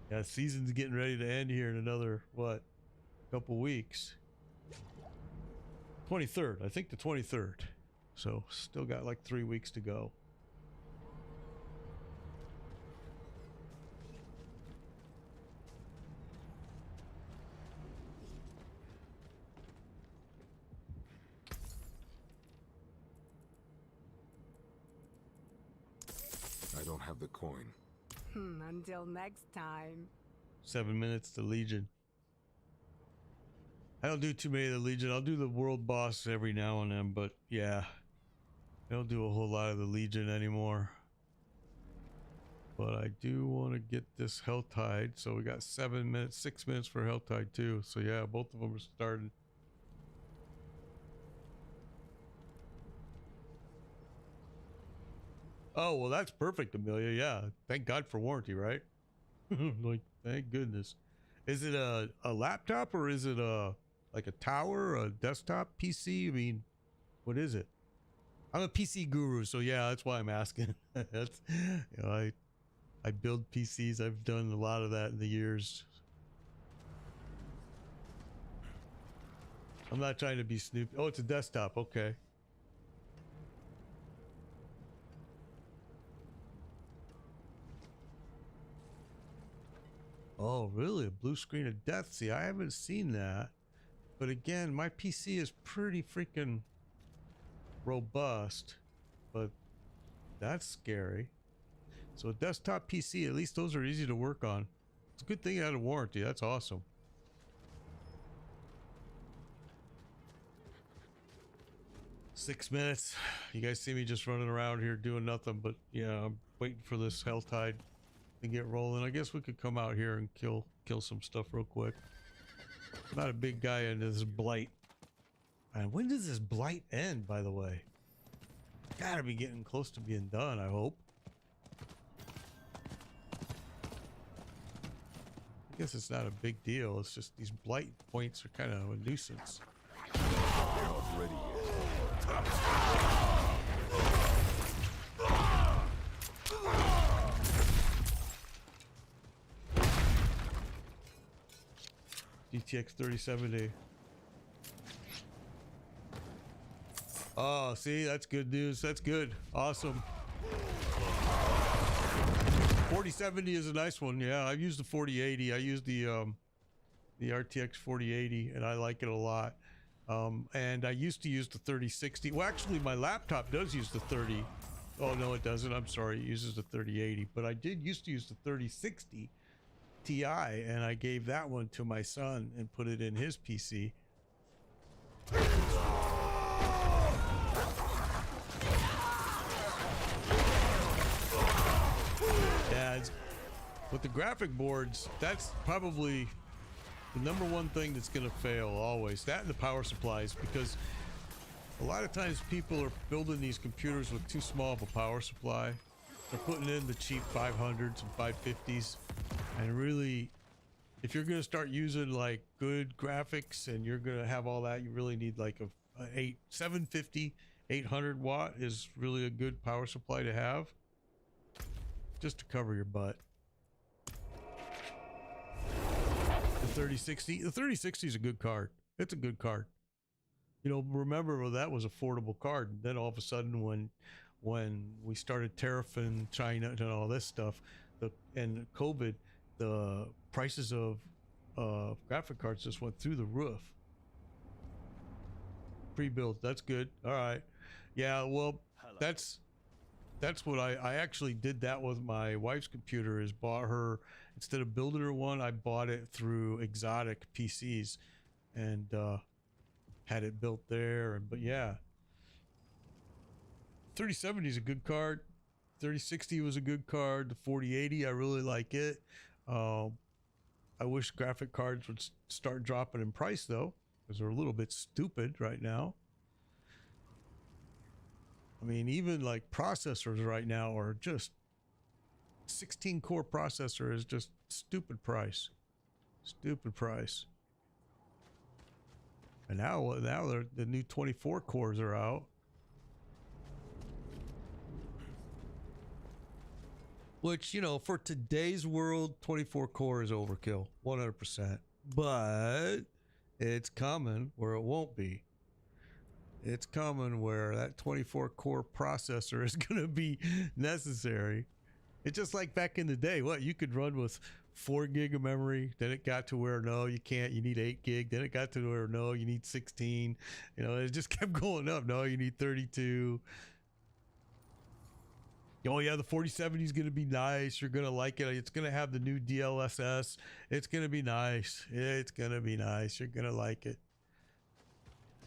Yeah, season's getting ready to end here in another couple weeks. 23rd, I think the 23rd. So still got like 3 weeks to go. I don't have the coin. Until next time. 7 minutes to Legion. I don't do too many of the Legion. I'll do the world boss every now and then, but yeah, I don't do a whole lot of the Legion anymore. But I do want to get this Helltide, so we got 7 minutes, 6 minutes for Helltide too. So yeah, both of them are starting. Oh, well, that's perfect, Amelia. Yeah, thank God for warranty, right? Like, thank goodness. Is it a laptop or is it like a tower, a desktop PC? I mean, what is it? I'm a PC guru, so yeah, that's why I'm asking. That's, you know, I build PCs. I've done a lot of that in the years. I'm not trying to be snoopy. Oh, it's a desktop. Okay. Oh, really? A blue screen of death? See, I haven't seen that. But again, my PC is pretty freaking robust. But that's scary. So a desktop PC, at least those are easy to work on. It's a good thing it had a warranty. That's awesome. Six minutes. You guys see me just running around here doing nothing, but yeah, I'm waiting for this Helltide to get rolling. I guess we could come out here and kill some stuff real quick. I'm not a big guy into this blight. And when does this blight end, by the way? Gotta be getting close to being done, I hope. I guess it's not a big deal. It's just these blight points are kind of a nuisance. They're not ready yet. GTX 3070. Oh, see, that's good news. That's good. Awesome. 4070 is a nice one. Yeah, I've used the 4080. I use the RTX 4080, and I like it a lot. And I used to use the 3060. Well, actually, my laptop does use the 30. Oh no, it doesn't. I'm sorry. It uses the 3080. But I did used to use the 3060 Ti, and I gave that one to my son and put it in his PC. Yeah, with the graphic boards, that's probably the number one thing that's going to fail always. That and the power supplies, because a lot of times people are building these computers with too small of a power supply. They're putting in the cheap 500s and 550s, and really, if you're going to start using like good graphics and you're going to have all that, you really need like a 750 800 watt is really a good power supply to have, just to cover your butt. The 3060 is a good card. It's a good card. You know, remember, well, that was affordable card. And then all of a sudden, when we started tariff in China and all this stuff, and COVID, the prices of graphic cards just went through the roof. Pre-built, that's good. All right, yeah. Well, that's what I actually did that with my wife's computer. Is bought her, instead of building her one, I bought it through Exotic PCs, and had it built there. But yeah, 3070 is a good card. 3060 was a good card. The 4080, I really like it. I wish graphic cards would start dropping in price though. because they're a little bit stupid right now. I mean, even like processors right now are just 16 core processor is just stupid price. Stupid price. And now the new 24 cores are out. Which, you know, for today's world, 24 core is overkill, 100%. But it's coming where it won't be. It's coming where that 24 core processor is going to be necessary. It's just like back in the day, what you could run with 4 gig of memory, then it got to where no, you can't, you need 8 gig, then it got to where no, you need 16. You know, it just kept going up. No, you need 32. Oh yeah, the 4070 is going to be nice. You're going to like it. It's going to have the new DLSS. It's going to be nice. It's going to be nice. You're going to like it.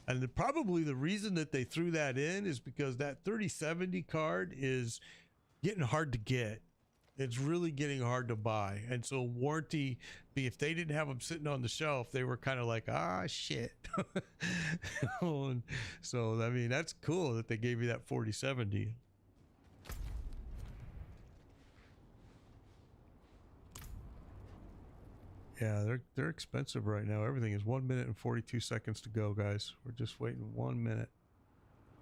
And probably the reason that they threw that in is because that 3070 card is getting hard to get. It's really getting hard to buy. And so warranty, if they didn't have them sitting on the shelf, they were kind of like, ah, shit. So, I mean, that's cool that they gave you that 4070. Yeah, they're expensive right now. Everything is 1 minute and 42 seconds to go, guys. We're just waiting 1 minute.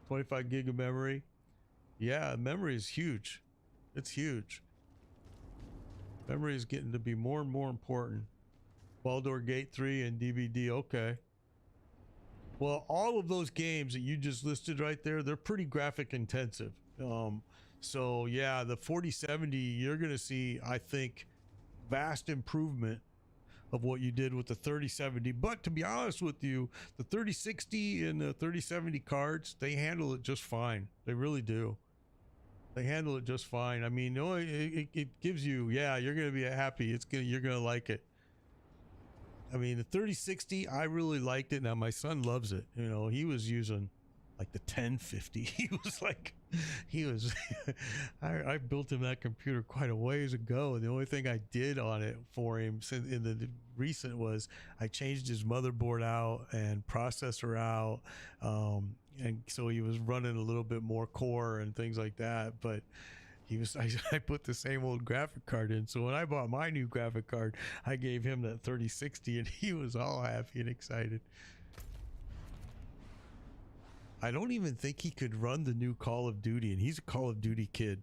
25 gig of memory. Yeah, memory is huge. It's huge. Memory is getting to be more and more important. Baldur's Gate 3 and DVD, okay. Well, all of those games that you just listed right there, they're pretty graphic intensive. So yeah, the 4070, you're gonna see, I think, vast improvement of what you did with the 3070. But to be honest with you, the 3060 and the 3070 cards, they handle it just fine. They really do. They handle it just fine. I mean, no, it gives you, yeah, you're gonna be happy. You're gonna like it. I mean, the 3060, I really liked it. Now my son loves it. You know, he was using like the 1050. I built him that computer quite a ways ago, and the only thing I did on it for him in the recent was I changed his motherboard out and processor out, and so he was running a little bit more core and things like that. But I put the same old graphic card in, so when I bought my new graphic card, I gave him that 3060, and he was all happy and excited. I don't even think he could run the new Call of Duty, and he's a Call of Duty kid.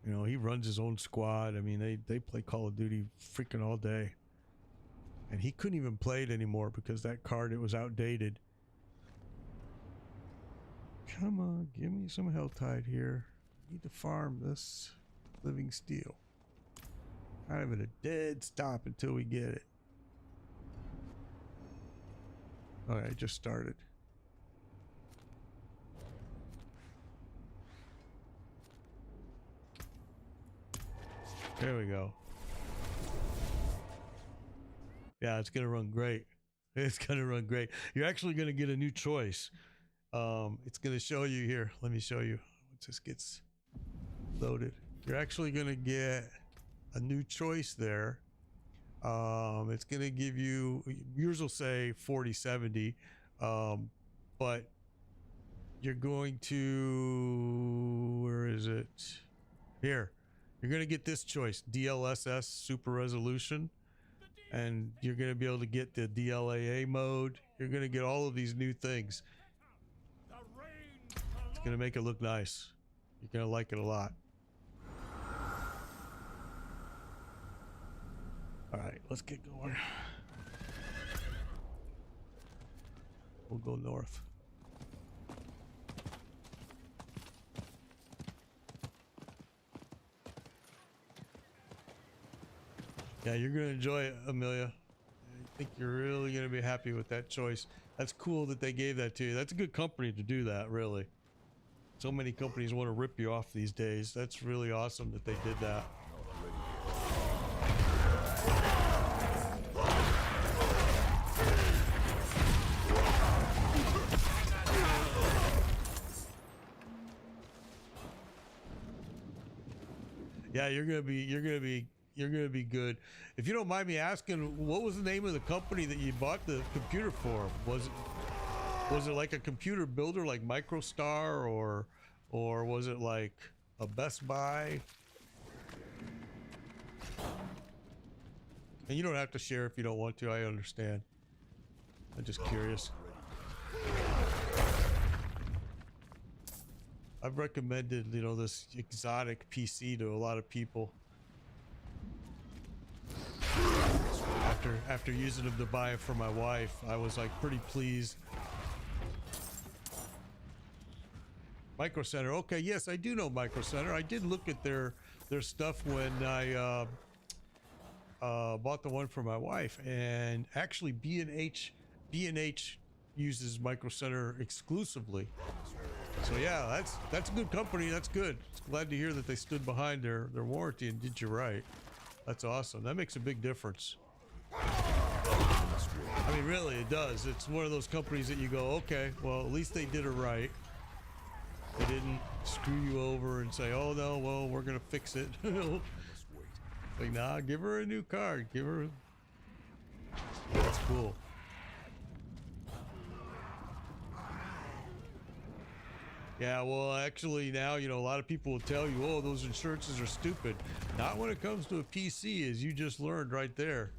You know, he runs his own squad. I mean, they play Call of Duty freaking all day. And he couldn't even play it anymore because that card, it was outdated. Come on, give me some Helltide here. Need to farm this living steel. Kind of at a dead stop until we get it. Alright, I just started. There we go. Yeah, it's gonna run great. It's gonna run great. You're actually gonna get a new choice. It's gonna show you here. Let me show you once this gets loaded. You're actually gonna get a new choice there. It's gonna give you, yours will say 4070, but you're going to, where is it? Here. You're going to get this choice, DLSS Super Resolution, and you're going to be able to get the DLAA mode. You're going to get all of these new things. It's going to make it look nice. You're going to like it a lot. All right, let's get going. We'll go north. Yeah, you're going to enjoy it, Amelia. I think you're really going to be happy with that choice. That's cool that they gave that to you. That's a good company to do that, really. So many companies want to rip you off these days. That's really awesome that they did that. Yeah, you're gonna be You're gonna be good. If you don't mind me asking, what was the name of the company that you bought the computer for? Was it like a computer builder like MicroStar, or was it like a Best Buy? And you don't have to share if you don't want to. I understand. I'm just curious. I've recommended, you know, this exotic PC to a lot of people. After using them to buy it for my wife, I was like pretty pleased. Micro Center. Okay, yes, I do know Micro Center. I did look at their stuff when I bought the one for my wife, and actually B&H uses Micro Center exclusively. So yeah, that's a good company. That's good. Glad to hear that they stood behind their warranty and did you right. That's awesome. That makes a big difference. I mean, really, it does. It's one of those companies that you go, okay, well, at least they did it right. They didn't screw you over and say, oh no, well, we're gonna fix it. Like, nah, give her a new card. Give her. That's cool. Yeah, well, actually now, you know, a lot of people will tell you, oh, those insurances are stupid. Not when it comes to a PC, as you just learned right there.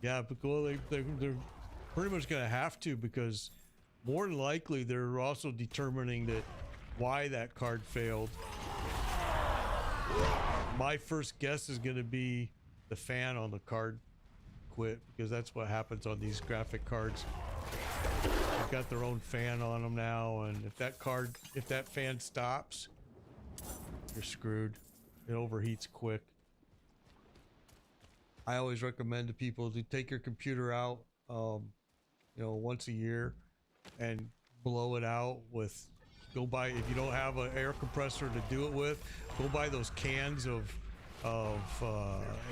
Yeah, but well, they're pretty much going to have to, because more than likely they're also determining that why that card failed. My first guess is going to be the fan on the card quit, because that's what happens on these graphic cards. They've got their own fan on them now, and if that fan stops, you're screwed. It overheats quick. I always recommend to people to take your computer out, you know, once a year and blow it out with, go buy, if you don't have an air compressor to do it with, go buy those cans of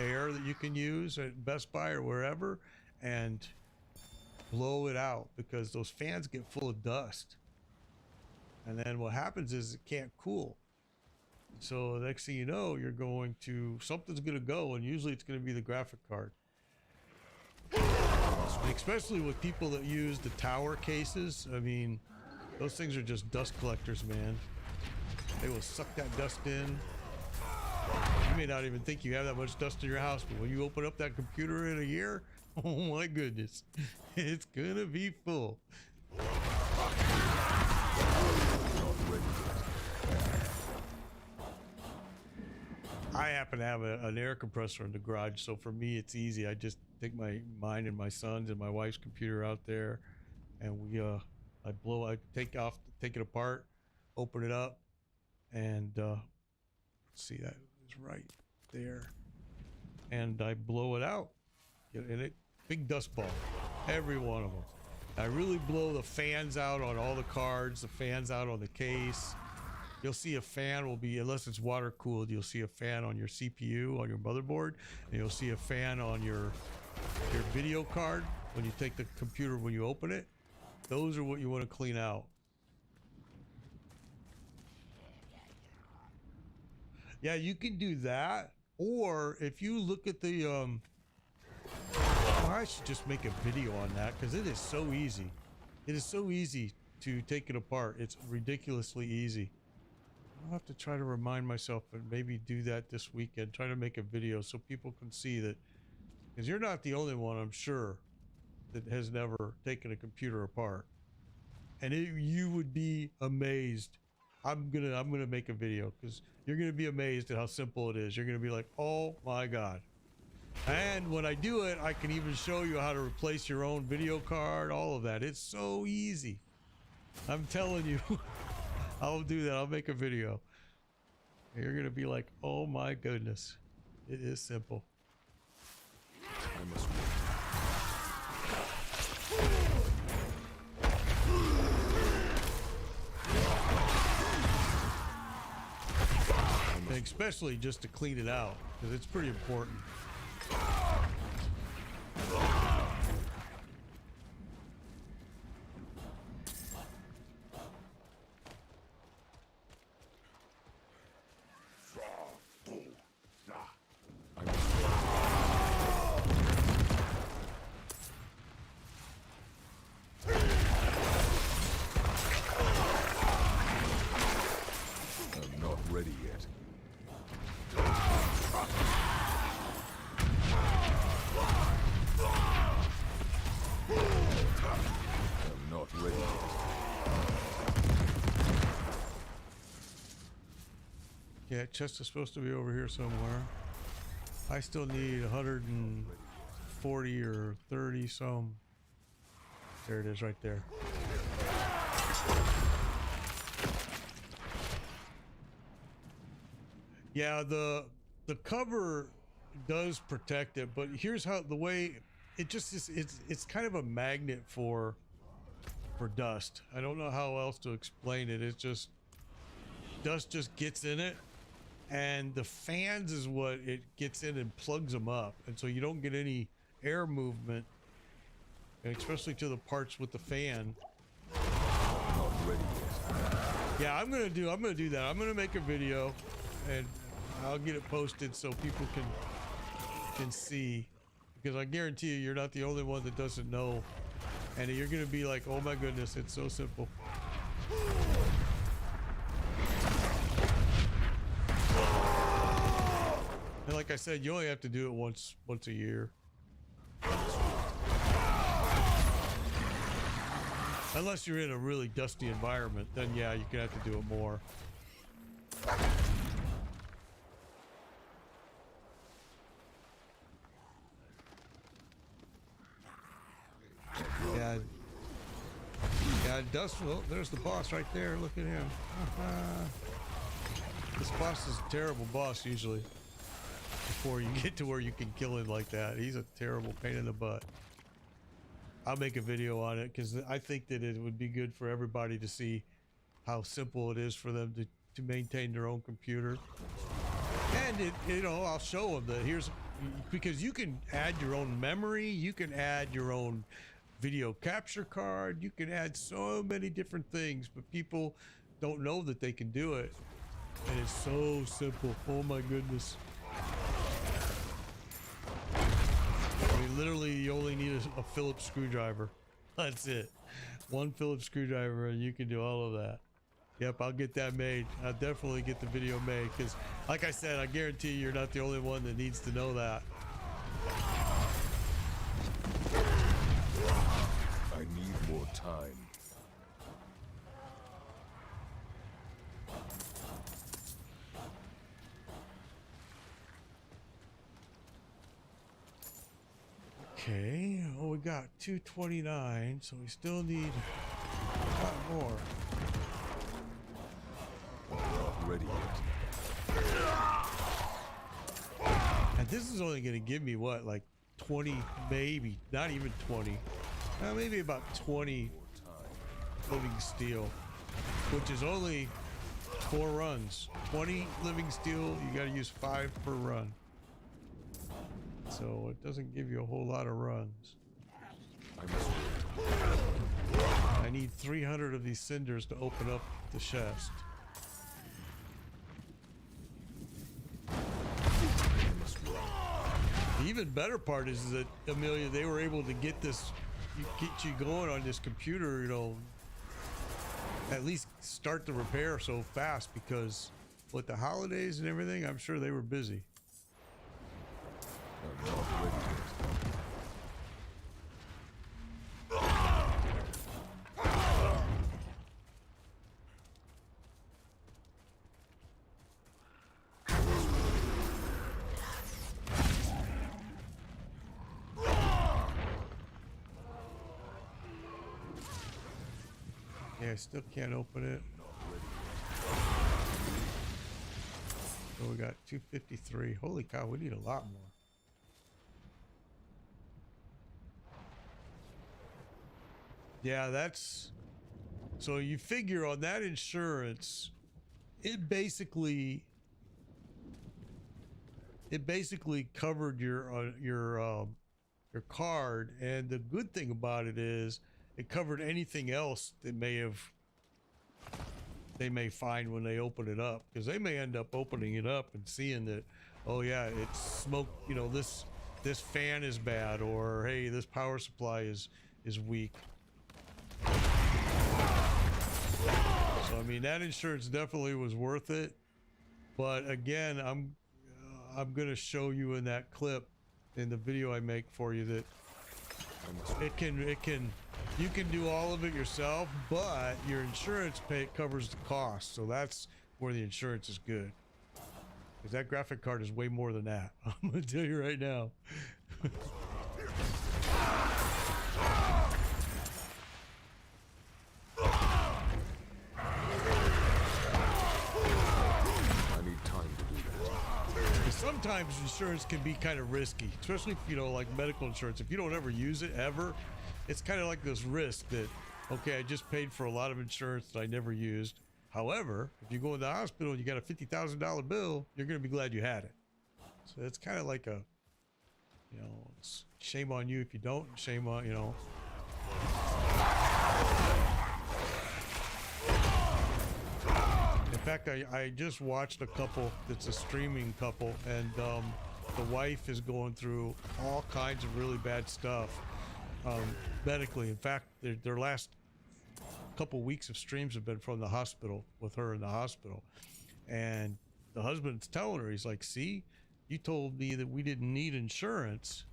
air that you can use at Best Buy or wherever, and blow it out, because those fans get full of dust. And then what happens is it can't cool. So the next thing you know, you're going to, something's going to go, and usually it's going to be the graphic card. Especially with people that use the tower cases. I mean, those things are just dust collectors, man. They will suck that dust in. You may not even think you have that much dust in your house, but when you open up that computer in a year, oh my goodness, it's gonna be full. I happen to have an air compressor in the garage, so for me it's easy. I just take mine and my son's and my wife's computer out there, and I take it apart, open it up, and see, that is right there, and I blow it out, and it big dust ball, every one of them. I really blow the fans out on all the cards, the fans out on the case. You'll see a fan will be, unless it's water cooled, you'll see a fan on your CPU, on your motherboard, and you'll see a fan on your video card when you take the computer, when you open it. Those are what you want to clean out. Yeah, you can do that, or if you look at the oh, I should just make a video on that, because it is so easy. It is so easy to take it apart. It's ridiculously easy. I'll have to try to remind myself and maybe do that this weekend. Try to make a video so people can see that, because you're not the only one, I'm sure, that has never taken a computer apart. And you would be amazed. I'm gonna make a video, because you're gonna be amazed at how simple it is. You're gonna be like, oh my god. And when I do it, I can even show you how to replace your own video card, all of that. It's so easy. I'm telling you. I'll do that. I'll make a video. You're going to be like, oh my goodness. It is simple. I must And especially just to clean it out, because it's pretty important. ready yet. I'm not ready yet. Yeah, chest is supposed to be over here somewhere. I still need 140 or 30 some. There it is right there. Yeah, the cover does protect it, but here's how the way it just is, it's kind of a magnet for dust. I don't know how else to explain it. It's just dust just gets in it, and the fans is what it gets in and plugs them up, and so you don't get any air movement, and especially to the parts with the fan. Not ready yet. Yeah, I'm gonna do that. I'm gonna make a video and I'll get it posted so people can see, because I guarantee you you're not the only one that doesn't know, and you're gonna be like, oh my goodness, it's so simple. And like I said, you only have to do it once a year. Unless you're in a really dusty environment, then yeah, you can have to do it more. Yeah, dust. Well, there's the boss right there. Look at him. This boss is a terrible boss usually. Before you get to where you can kill him like that, he's a terrible pain in the butt. I'll make a video on it because I think that it would be good for everybody to see how simple it is for them to maintain their own computer. And it, you know, I'll show them that here's, because you can add your own memory, you can add your own video capture card, you can add so many different things, but people don't know that they can do it. And it's so simple. Oh my goodness. I mean, literally, you only need a Phillips screwdriver. That's it. One Phillips screwdriver, and you can do all of that. Yep, I'll get that made. I'll definitely get the video made, because, like I said, I guarantee you're not the only one that needs to know that. I need more time. Okay, well, we got 229, so we still need a lot more. Not ready yet. And this is only going to give me what, like 20, maybe, not even 20. Maybe about 20 living steel, which is only 4 runs. 20 living steel, you got to use 5 per run. So it doesn't give you a whole lot of runs. I need 300 of these cinders to open up the chest. The even better part is that, Amelia, they were able to get this, get you going on this computer, you know, at least start the repair so fast, because with the holidays and everything, I'm sure they were busy. I'm not ready yet. Yeah, I still can't open it. So we got 253. Holy cow, we need a lot more. Yeah, that's, so you figure on that insurance, it basically covered your card, and the good thing about it is it covered anything else that they may find when they open it up, because they may end up opening it up and seeing that, oh yeah, it's smoke, you know, this fan is bad, or hey, this power supply is weak. So I mean, that insurance definitely was worth it. But again, I'm gonna show you in that clip, in the video I make for you, that it can you can do all of it yourself, but your insurance covers the cost. So that's where the insurance is good. Because that graphic card is way more than that. I'm gonna tell you right now. I need time to do that. Sometimes insurance can be kind of risky, especially if, you know, like medical insurance. If you don't ever use it ever, it's kind of like this risk that, okay, I just paid for a lot of insurance that I never used. However, if you go in the hospital and you got a $50,000 bill, you're going to be glad you had it. So it's kind of like a, you know, it's shame on you if you don't, shame on, you know. In fact, I just watched a couple that's a streaming couple, and the wife is going through all kinds of really bad stuff medically. In fact, their last couple weeks of streams have been from the hospital, with her in the hospital. And the husband's telling her, he's like, see, you told me that we didn't need insurance.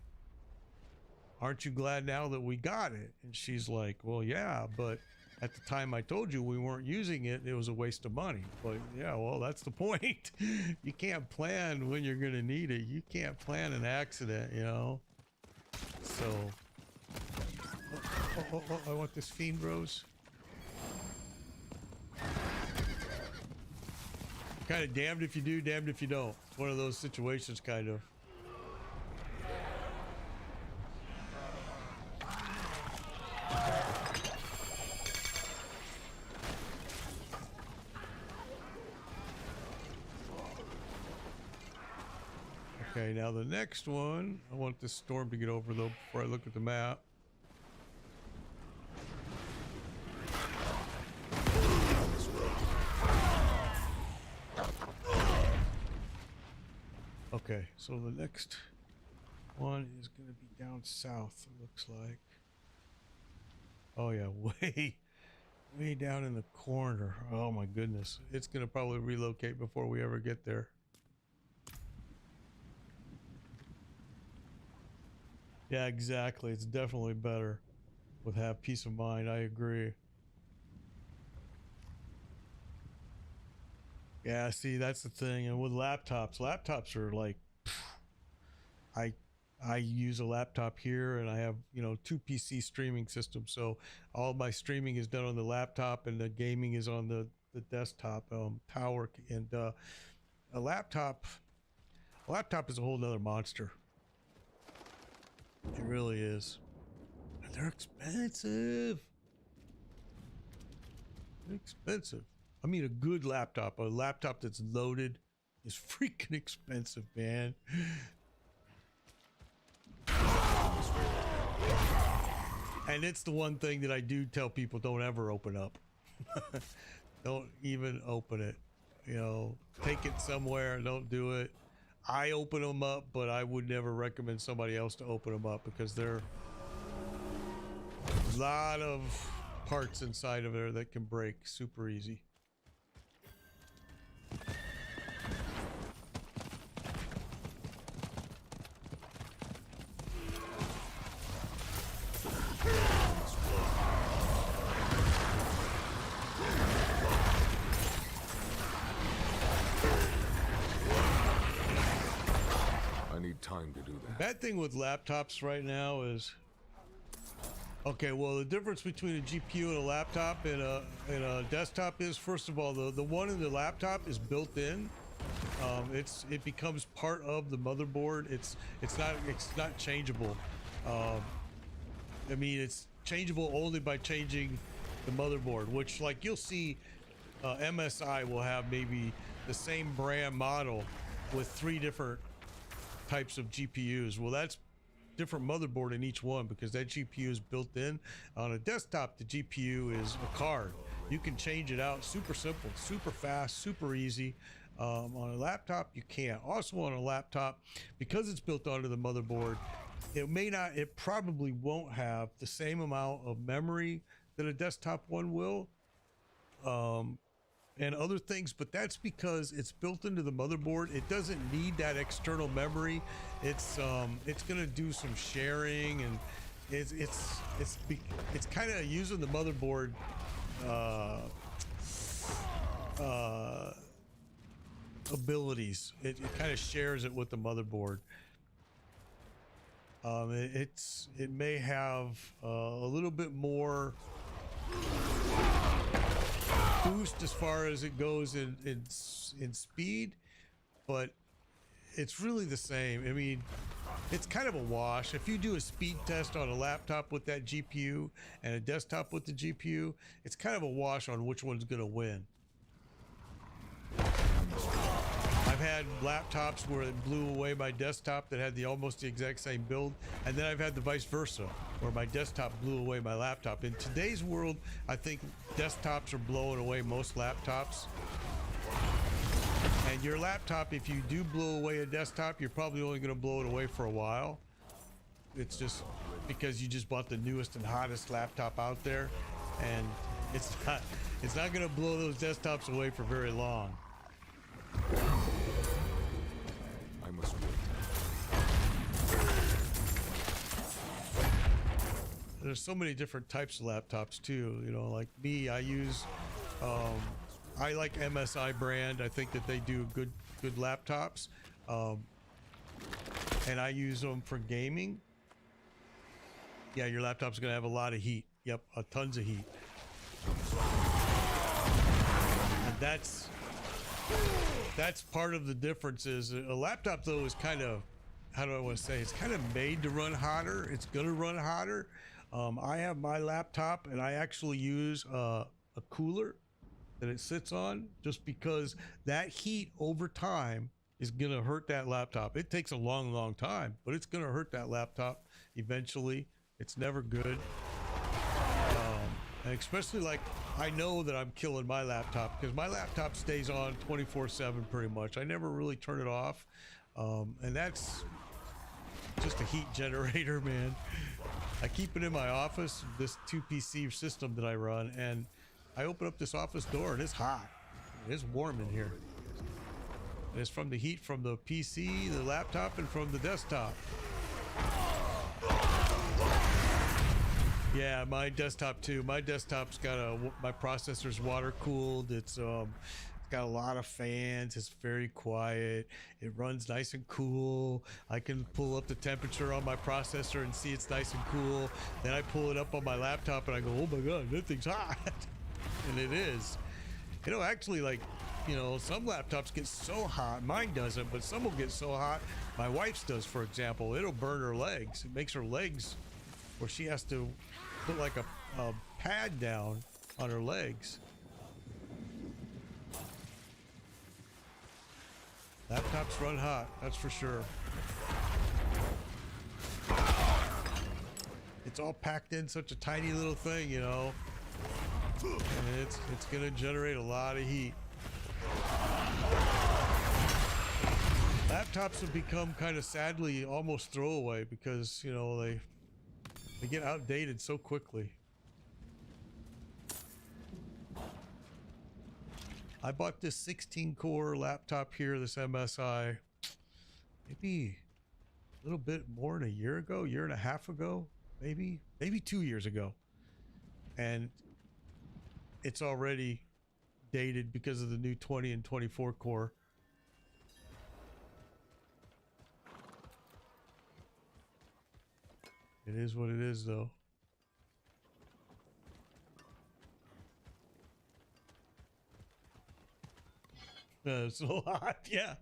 Aren't you glad now that we got it? And she's like, well, yeah, but at the time I told you we weren't using it, it was a waste of money. But yeah, well, that's the point. You can't plan when you're going to need it. You can't plan an accident, you know? So, I want this fiend rose. Kind of damned if you do, damned if you don't. It's one of those situations, kind of. Okay, now the next one, I want this storm to get over though before I look at the map. Okay, so the next one is going to be down south, it looks like. Oh yeah, way down in the corner. Oh my goodness. It's going to probably relocate before we ever get there. Yeah, exactly. It's definitely better with have peace of mind. I agree. Yeah, see, that's the thing. And with laptops are like, I use a laptop here, and I have, you know, 2 PC streaming systems. So all my streaming is done on the laptop, and the gaming is on the desktop tower. And a laptop is a whole nother monster. It really is. And they're expensive. They're expensive. I mean, a good laptop, a laptop that's loaded, is freaking expensive, man. And it's the one thing that I do tell people, don't ever open up. Don't even open it. You know, take it somewhere, don't do it. I open them up, but I would never recommend somebody else to open them up, because there are a lot of parts inside of there that can break super easy. Time to do that. Bad thing with laptops right now is, okay, well, the difference between a GPU and a laptop and a desktop is, first of all, the one in the laptop is built in. It becomes part of the motherboard. It's not changeable. I mean, it's changeable only by changing the motherboard, which, like, you'll see MSI will have maybe the same brand model with 3 different types of GPUs. Well, that's different motherboard in each one, because that GPU is built in. On a desktop, the GPU is a card. You can change it out super simple, super fast, super easy. On a laptop, you can't. Also on a laptop, because it's built onto the motherboard, it probably won't have the same amount of memory that a desktop one will. and other things, but that's because it's built into the motherboard. It doesn't need that external memory. It's gonna do some sharing, and it's kind of using the motherboard abilities. It kind of shares it with the motherboard. It may have a little bit more boost as far as it goes in speed, but it's really the same. I mean, it's kind of a wash. If you do a speed test on a laptop with that GPU and a desktop with the GPU, it's kind of a wash on which one's gonna win. I've had laptops where it blew away my desktop that had almost the exact same build, and then I've had the vice versa, where my desktop blew away my laptop. In today's world, I think desktops are blowing away most laptops. And your laptop, if you do blow away a desktop, you're probably only going to blow it away for a while. It's just because you just bought the newest and hottest laptop out there, and it's not going to blow those desktops away for very long. I must wait. There's so many different types of laptops too. You know, like me, I use I like MSI brand. I think that they do good laptops, and I use them for gaming. Yeah, your laptop's gonna have a lot of heat. Yep, tons of heat. And that's part of the difference. Is a laptop though is kind of, how do I want to say, it's kind of made to run hotter. It's gonna run hotter. I have my laptop and I actually use a cooler that it sits on, just because that heat over time is gonna hurt that laptop. It takes a long time, but it's gonna hurt that laptop eventually. It's never good. And especially, like, I know that I'm killing my laptop because my laptop stays on 24/7 pretty much. I never really turn it off. And that's just a heat generator, man. I keep it in my office, this 2PC system that I run, and I open up this office door and it's hot. It's warm in here. And it's from the heat from the PC, the laptop, and from the desktop. Yeah, my desktop too. My desktop's got my processor's water cooled. It's got a lot of fans. It's very quiet. It runs nice and cool. I can pull up the temperature on my processor and see it's nice and cool. Then I pull it up on my laptop and I go, oh my God, that thing's hot. And it is. You know, actually, like, you know, some laptops get so hot. Mine doesn't, but some will get so hot. My wife's does, for example. It'll burn her legs. It makes her legs where she has to put like a pad down on her legs. Laptops run hot, that's for sure. It's all packed in such a tiny little thing, you know. And it's gonna generate a lot of heat. Laptops have become kind of sadly almost throwaway because, you know, they get outdated so quickly. I bought this 16-core laptop here, this MSI, maybe a little bit more than a year ago, year and a half ago, maybe 2 years ago. And it's already dated because of the new 20 and 24 core. It is what it is, though. It's so hot, yeah.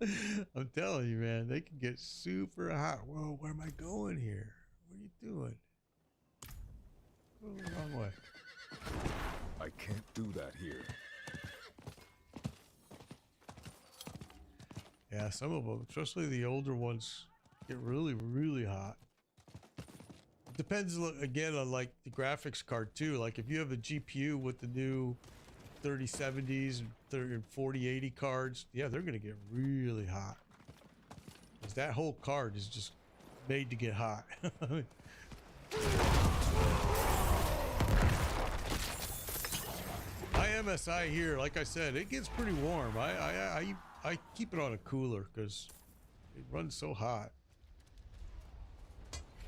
I'm telling you, man, they can get super hot. Whoa, where am I going here? What are you doing? Going the wrong way. I can't do that here. Yeah, some of them, especially the older ones, get really hot. It depends again on like the graphics card too. Like if you have a GPU with the new 3070s and 4080 cards, yeah, they're gonna get really hot. Because that whole card is just made to get hot. I MSI here, like I said, it gets pretty warm. I keep it on a cooler because it runs so hot.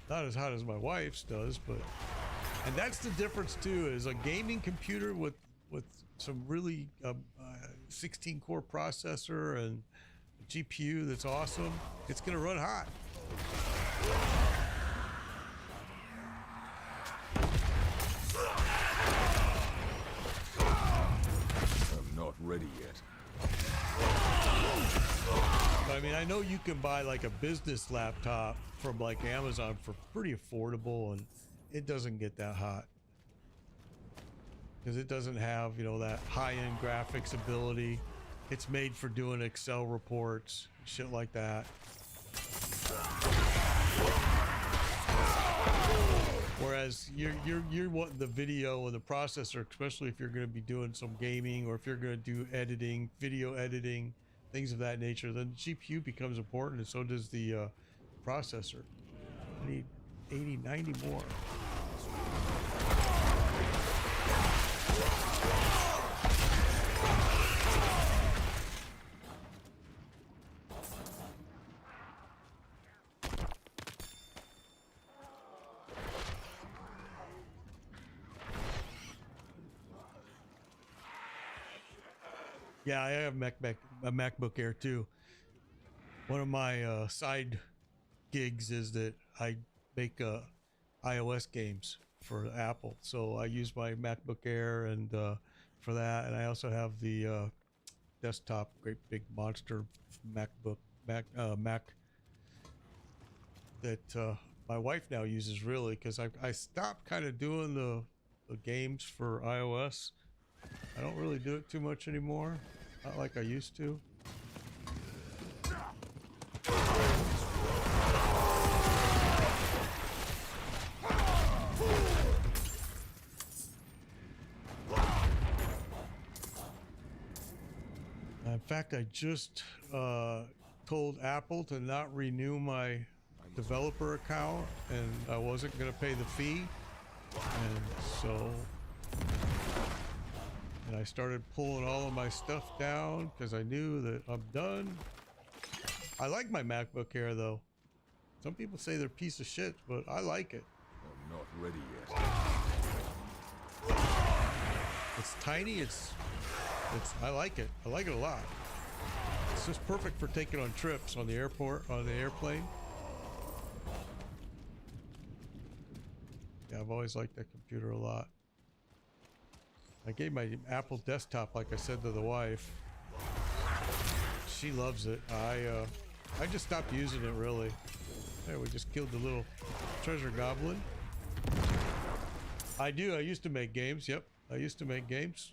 Not as hot as my wife's does, but and that's the difference too. Is a gaming computer with some really 16 core processor and a GPU that's awesome. It's gonna run hot. I'm not ready yet. But I mean, I know you can buy like a business laptop from like Amazon for pretty affordable, and it doesn't get that hot because it doesn't have, you know, that high-end graphics ability. It's made for doing Excel reports, shit like that. Whereas you're wanting the video and the processor, especially if you're going to be doing some gaming or if you're going to do editing, video editing, things of that nature, then the GPU becomes important, and so does the processor. I need 80, 90 more. Yeah, I have a MacBook Air too. One of my side gigs is that I make iOS games for Apple, so I use my MacBook Air and for that, and I also have the desktop, great big monster Mac that my wife now uses, really, because I stopped kind of doing the games for iOS. I don't really do it too much anymore, not like I used to. In fact, I just told Apple to not renew my developer account, and I wasn't going to pay the fee, and so I started pulling all of my stuff down because I knew that I'm done. I like my MacBook Air though. Some people say they're a piece of shit, but I like it. I'm not ready yet. It's tiny. I like it. I like it a lot. It's just perfect for taking on trips on the airport, on the airplane. Yeah, I've always liked that computer a lot. I gave my Apple desktop, like I said to the wife. She loves it. I just stopped using it, really. There, we just killed the little treasure goblin. I used to make games. Yep, I used to make games.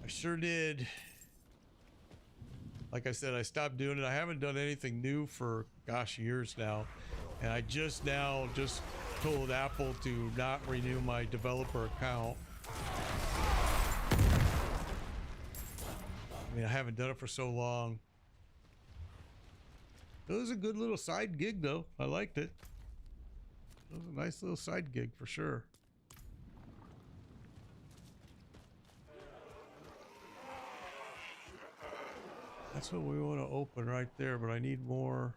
I sure did. Like I said, I stopped doing it. I haven't done anything new for, gosh, years now. And I just told Apple to not renew my developer account. I mean, I haven't done it for so long. It was a good little side gig, though. I liked it. It was a nice little side gig for sure. That's what we want to open right there, but I need more.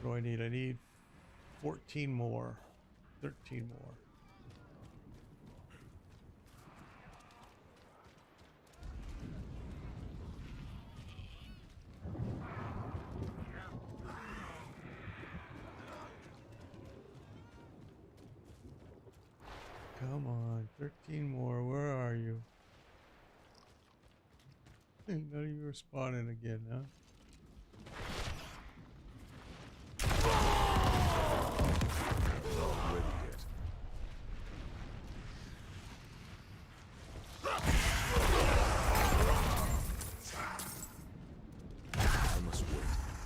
What do I need? I need 14 more, 13 more. Come on, 13 more. Where are you? None of you are spawning again, huh?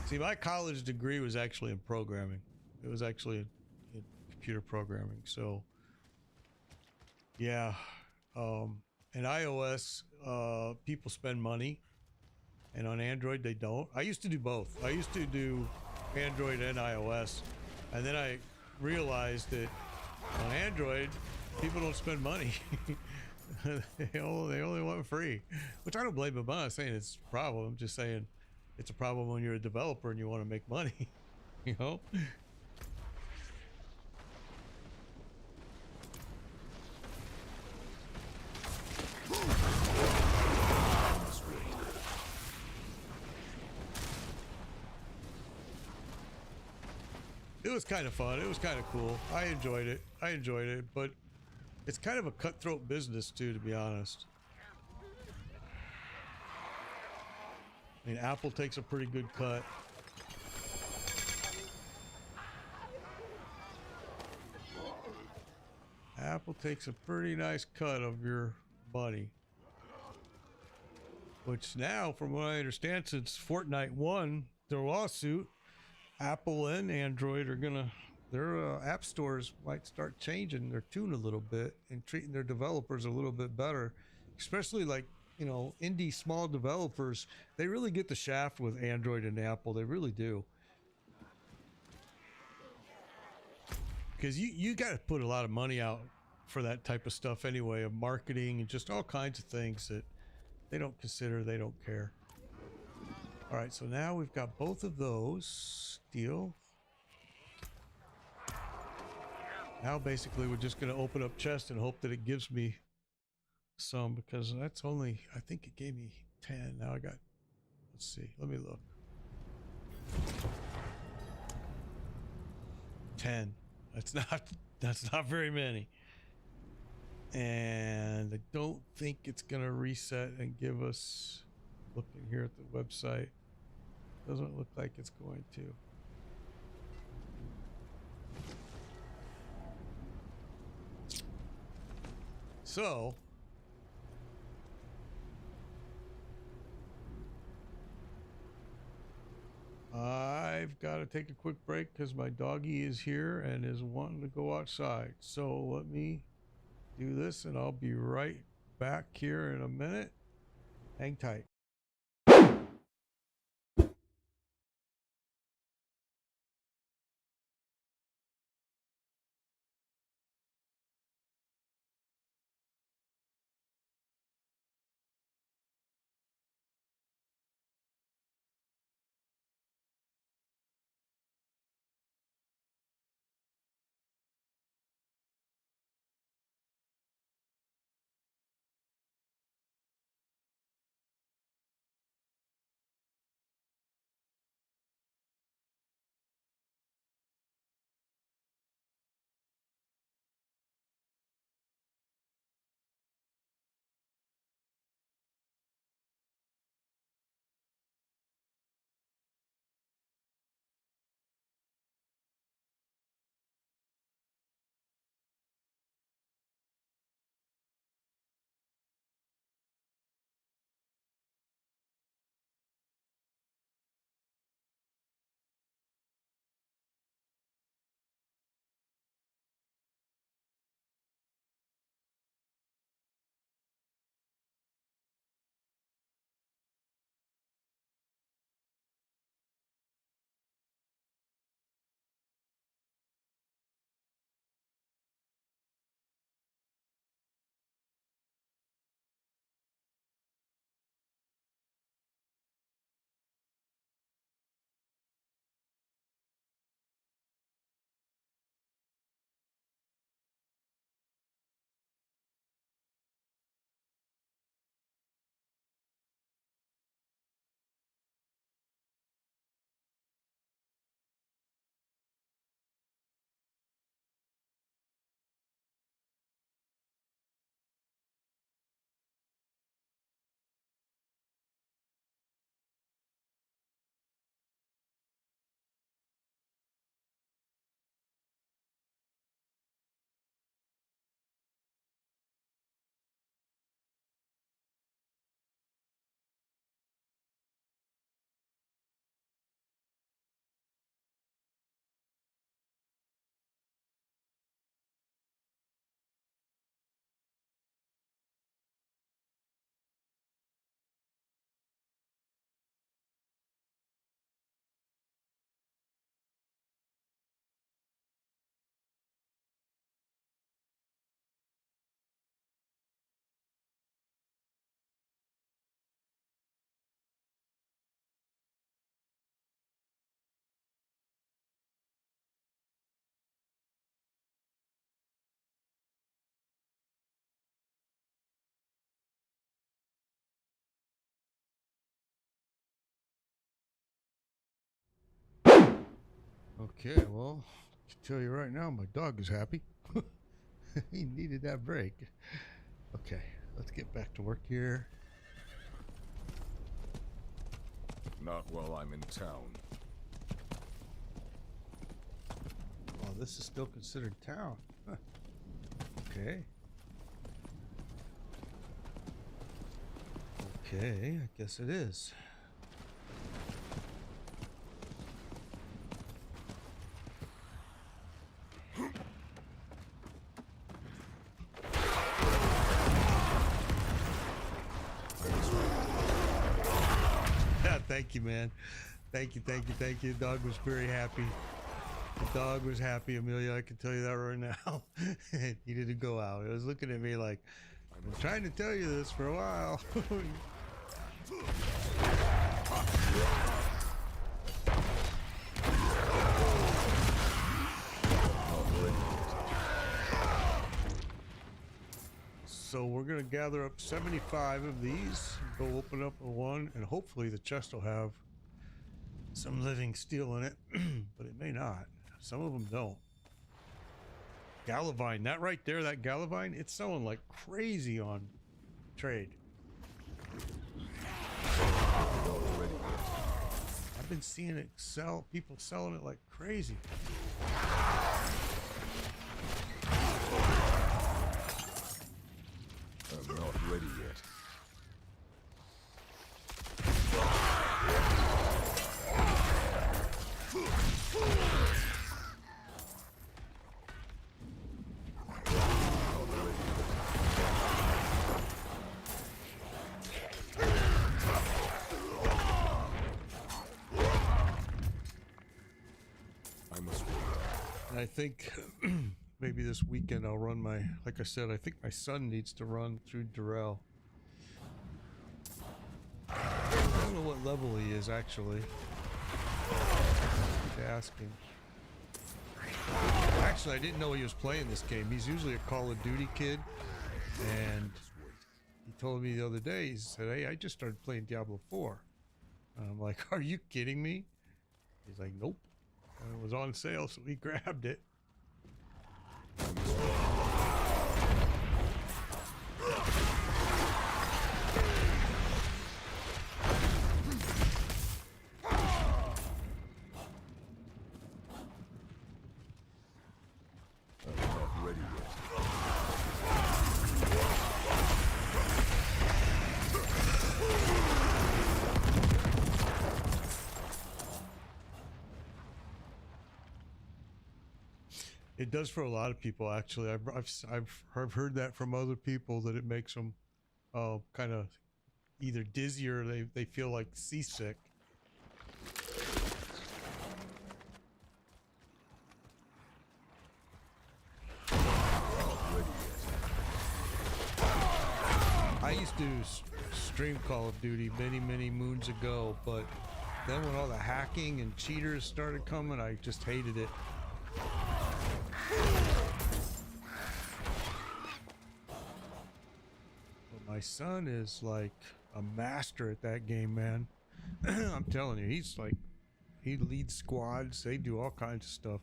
See, my college degree was actually in programming. It was actually in computer programming. So, yeah. In iOS, people spend money, and on Android, they don't. I used to do both. I used to do Android and iOS, and then I realized that on Android, people don't spend money. They only want free, which I don't blame them. I'm not saying it's a problem. I'm just saying it's a problem when you're a developer and you want to make money, you know? It was kind of fun. It was kind of cool. I enjoyed it, but it's kind of a cutthroat business too, to be honest. I mean, Apple takes a pretty good cut. Apple takes a pretty nice cut of your money. Which now, from what I understand, since Fortnite won their lawsuit, Apple and Android are gonna, their app stores might start changing their tune a little bit and treating their developers a little bit better, especially like, you know, indie small developers. They really get the shaft with Android and Apple. They really do. Because you got to put a lot of money out for that type of stuff anyway, of marketing and just all kinds of things that they don't consider, they don't care. All right, so now we've got both of those. Deal. Now basically we're just going to open up chest and hope that it gives me some, because that's only, I think it gave me 10. Now I got, let's see, let me look. 10. That's not very many. And I don't think it's going to reset and give us, looking here at the website, doesn't look like it's going to. So I've got to take a quick break because my doggy is here and is wanting to go outside. So let me do this and I'll be right back here in a minute. Hang tight. Okay, well, I can tell you right now, my dog is happy. He needed that break. Okay, let's get back to work here. Not while I'm in town. Oh, this is still considered town. Huh. Okay. Okay, I guess it is. Yeah, thank you, man. Thank you, thank you, thank you. The dog was very happy. The dog was happy, Amelia. I can tell you that right now. He didn't go out. He was looking at me like, I'm trying to tell you this for a while. So we're gonna gather up 75 of these, go open up one, and hopefully the chest will have some living steel in it, but it may not. Some of them don't. Galavine, that right there, that Galavine, it's selling like crazy on trade. I've been seeing it sell, people selling it like crazy. I'm not ready yet. I must wait. And I think maybe this weekend I'll run my, like I said, I think my son needs to run through Durrell. I don't know what level he is actually. Keep asking. Actually, I didn't know he was playing this game. He's usually a Call of Duty kid, and he told me the other day, he said, hey, I just started playing Diablo 4. And I'm like, are you kidding me? He's like, nope. And it was on sale, so he grabbed it. I'm not ready yet. It does for a lot of people, actually. I've heard that from other people, that it makes them kind of either dizzy or they feel like seasick. I used to stream Call of Duty many moons ago, but then when all the hacking and cheaters started coming, I just hated it. But my son is like a master at that game, man. I'm telling you, he's like, he leads squads, they do all kinds of stuff.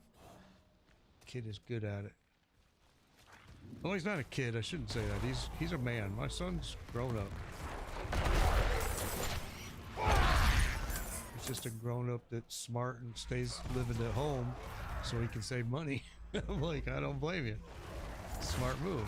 Kid is good at it. Well, he's not a kid, I shouldn't say that. He's a man. My son's grown up. He's just a grown up that's smart and stays living at home so he can save money. I'm like, I don't blame you. Smart move.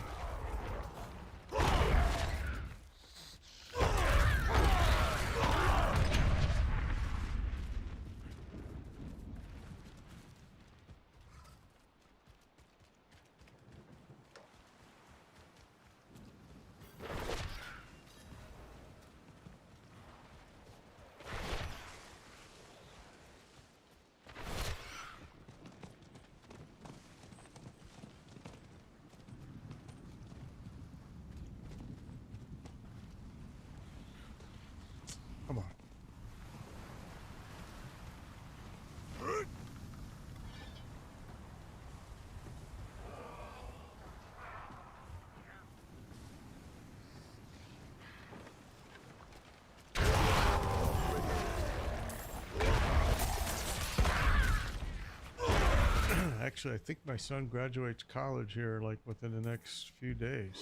Actually, I think my son graduates college here like within the next few days.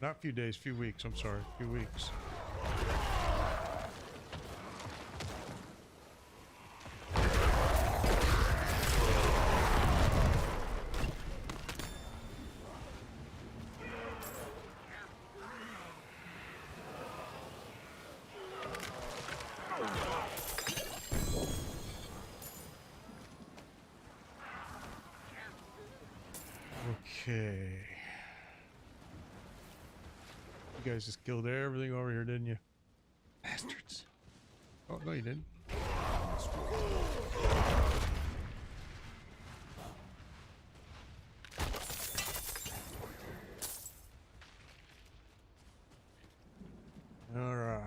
Not few days, few weeks. I'm sorry, few weeks. Okay. You guys just killed everything over here, didn't you? Bastards. Oh, no, you didn't. All right.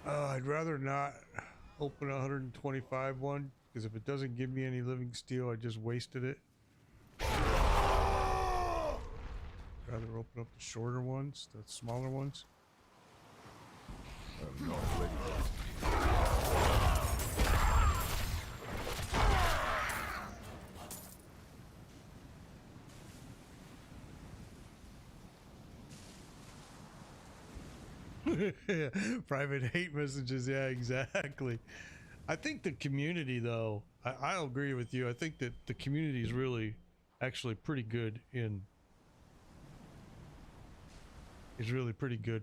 I'd rather not open a 125 one, because if it doesn't give me any living steel, I just wasted it. Rather open up the shorter ones, the smaller ones. I'm not ready yet. Private hate messages, yeah, exactly. I think the community, though, I'll agree with you. I think that the community is really actually pretty good in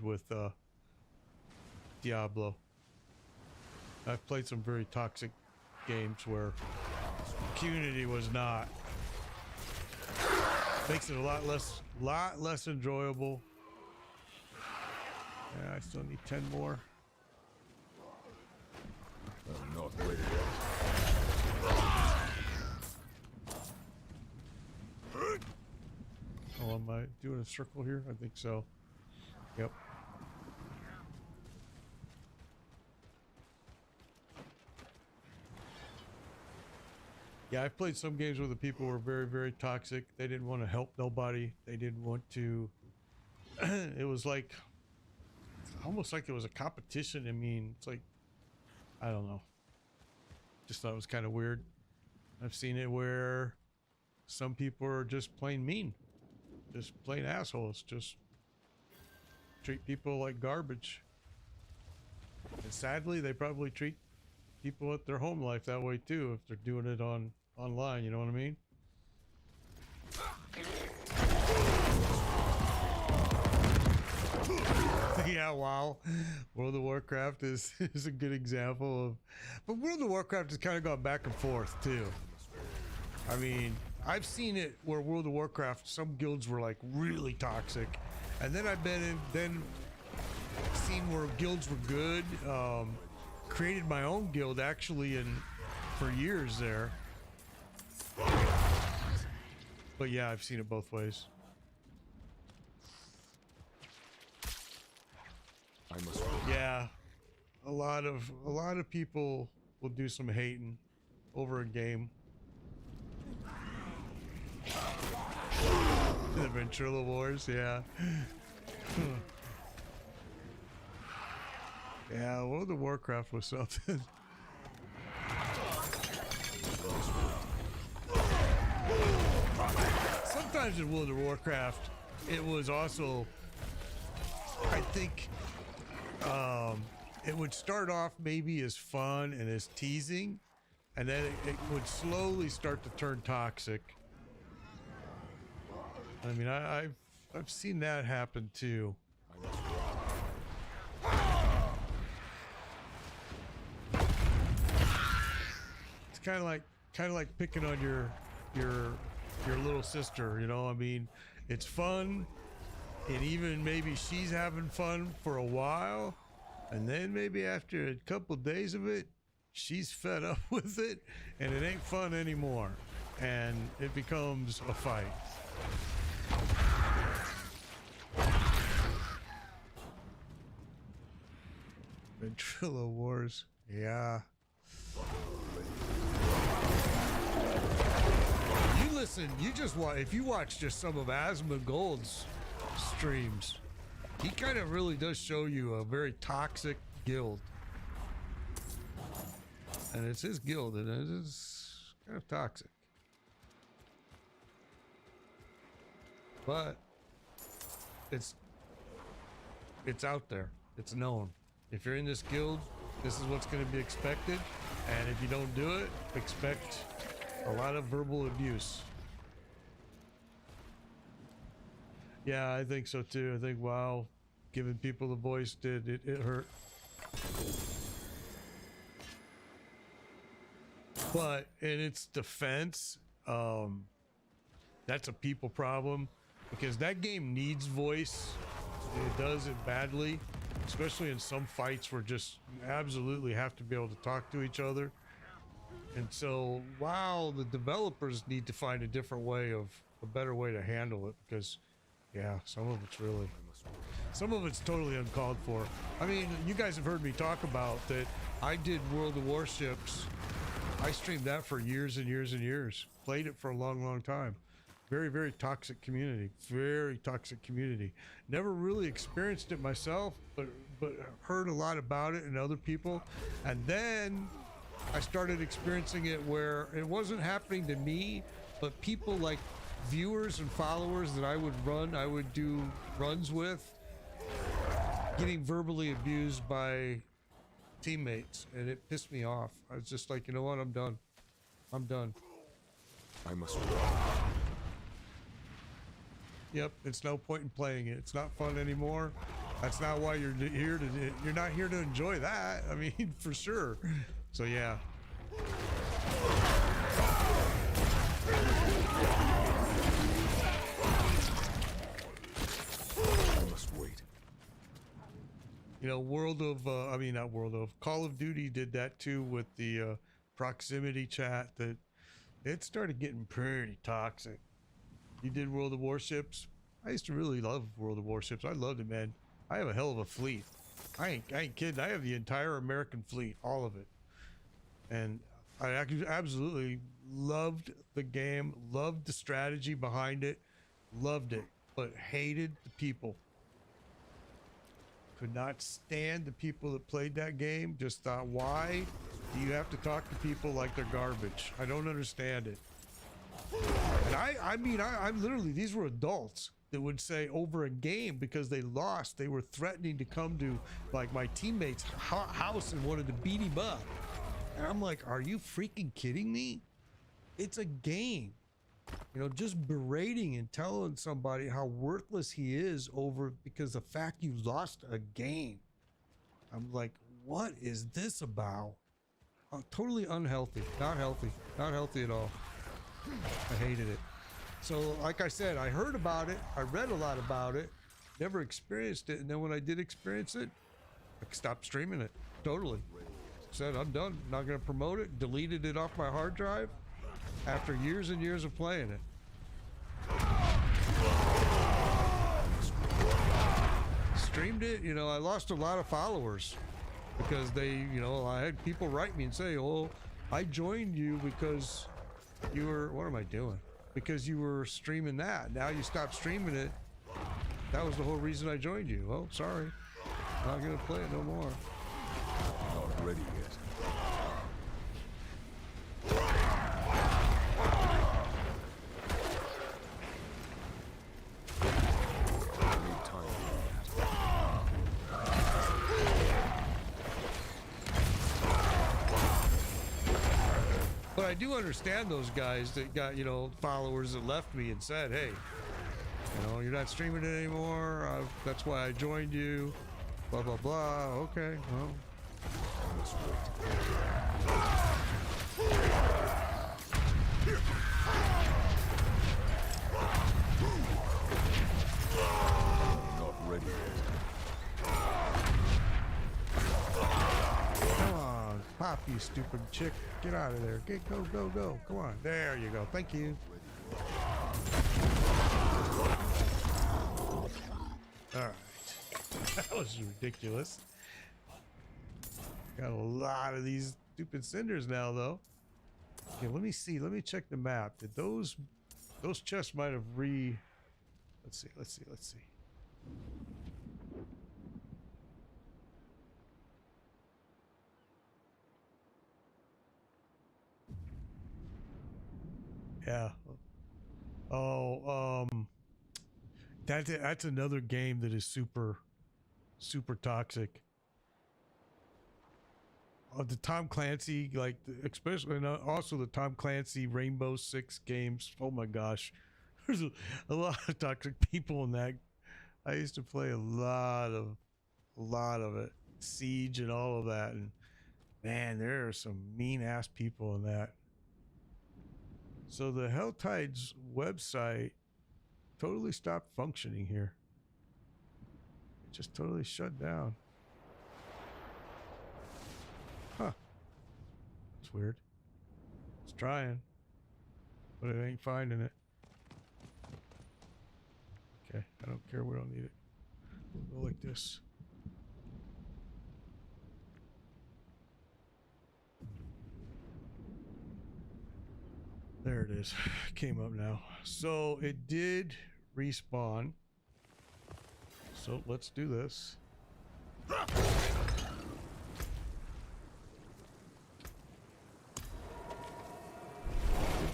with Diablo. I've played some very toxic games where the community was not. Makes it a lot less enjoyable. Yeah, I still need 10 more. I'm not ready yet. Oh, am I doing a circle here? I think so. Yep. Yeah, I've played some games where the people were very, very toxic. They didn't want to help nobody. They didn't want to... It was like... almost like it was a competition. I mean, it's like... I don't know. Just thought it was kind of weird. I've seen it where some people are just plain mean. Just plain assholes. Just treat people like garbage. And sadly, they probably treat people at their home life that way too, if they're doing it online, you know what I mean? Yeah, wow. World of Warcraft is a good example of... But World of Warcraft has kind of gone back and forth too. I mean, I've seen it where World of Warcraft, some guilds were like really toxic. And then I've been seen where guilds were good. Created my own guild actually for years there. But yeah, I've seen it both ways. Yeah, a lot of people will do some hating over a game. The Ventrilo Wars, yeah. Yeah, World of Warcraft was something. Sometimes in World of Warcraft, it was also, I think, it would start off maybe as fun and as teasing, and then it would slowly start to turn toxic. I mean, I've seen that happen too. It's kind of like picking on your little sister, you know? I mean, it's fun, and even maybe she's having fun for a while, And then maybe after a couple days of it, she's fed up with it and it ain't fun anymore. And it becomes a fight. Ventrilo Wars. Yeah. You listen, you just watch, if you watch just some of Asmongold's streams, he kind of really does show you a very toxic guild. And it's his guild, and it is kind of toxic. But it's out there. It's known. If you're in this guild, this is what's going to be expected. And if you don't do it, expect a lot of verbal abuse. Yeah, I think so too. I think, wow, giving people the voice it hurt. But in its defense, that's a people problem because that game needs voice. It does it badly, especially in some fights where just you absolutely have to be able to talk to each other. And so while the developers need to find a better way to handle it, because yeah, some of it's totally uncalled for. I mean, you guys have heard me talk about that. I did World of Warships. I streamed that for years and years and years. Played it for a long, long time. Very, very toxic community. Very toxic community. Never really experienced it myself, but heard a lot about it and other people. And then I started experiencing it where it wasn't happening to me, but people like viewers and followers that I would do runs with, getting verbally abused by teammates, and it pissed me off. I was just like, you know what, I'm done. I must. Yep, it's no point in playing it. It's not fun anymore. That's not why you're here to. You're not here to enjoy that. I mean, for sure. So yeah. I must wait. You know, Call of Duty did that too with the proximity chat. That it started getting pretty toxic. You did World of Warships. I used to really love World of Warships. I loved it, man. I have a hell of a fleet. I ain't kidding. I have the entire American fleet, all of it. And I absolutely loved the game, loved the strategy behind it, loved it, but hated the people. Could not stand the people that played that game. Just thought, why do you have to talk to people like they're garbage? I don't understand it. And I'm literally, these were adults that would say over a game, because they lost, they were threatening to come to like my teammate's house and wanted to beat him up. And I'm like, are you freaking kidding me? It's a game. You know, just berating and telling somebody how worthless he is over because the fact you lost a game. I'm like, what is this about? Totally unhealthy. Not healthy. Not healthy at all. I hated it. So, like I said, I heard about it. I read a lot about it. Never experienced it. And then when I did experience it, I stopped streaming it. Totally. Said, I'm done. Not going to promote it. Deleted it off my hard drive after years and years of playing it. Streamed it. You know, I lost a lot of followers because I had people write me and say, oh, I joined you because you were, what am I doing? Because you were streaming that. Now you stopped streaming it. That was the whole reason I joined you. Oh, sorry. Not gonna play it no more. Not ready yet. I need time for that. But I do understand those guys that got, followers that left me and said, hey, you're not streaming it anymore. That's why I joined you. Blah, blah, blah. Okay, well. I must wait. Not ready yet. you stupid chick. Get out of there. Get, go, go, go. Come on. There you go. Thank you. All right. That was ridiculous. Got a lot of these stupid cinders now, though. Okay, let me see. Let me check the map. Did those chests might have Let's see. Let's see. Let's see. Yeah. Oh, that's another game that is super toxic. The Tom Clancy, like, especially, and also the Tom Clancy Rainbow Six games. Oh my gosh, there's a lot of toxic people in that. I used to play a lot of it, Siege and all of that, and man, there are some mean ass people in that. So the Helltide's website totally stopped functioning here. It just totally shut down. Huh. That's weird. It's trying, but it ain't finding it. Okay, I don't care. We don't need it. We'll go like this. There it is. Came up now. So it did respawn. So let's do this. Did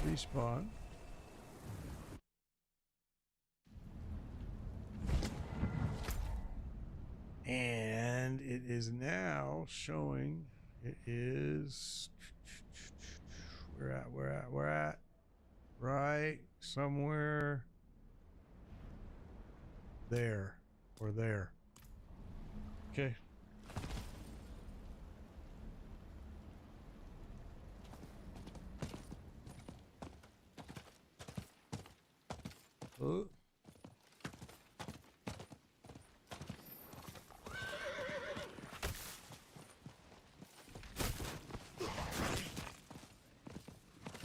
respawn. And it is now showing. It is. We're at right somewhere there or there. Okay. Oh.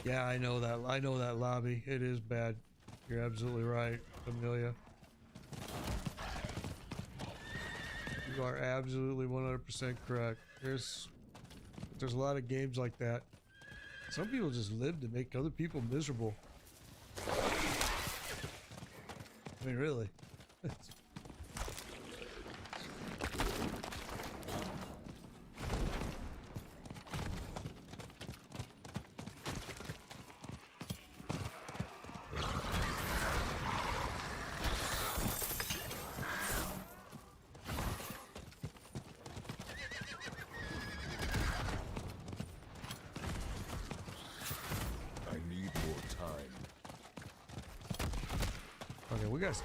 Yeah, I know that. I know that lobby. It is bad. You're absolutely right, Amelia. You are absolutely 100% correct. There's a lot of games like that. Some people just live to make other people miserable. I mean, really. We got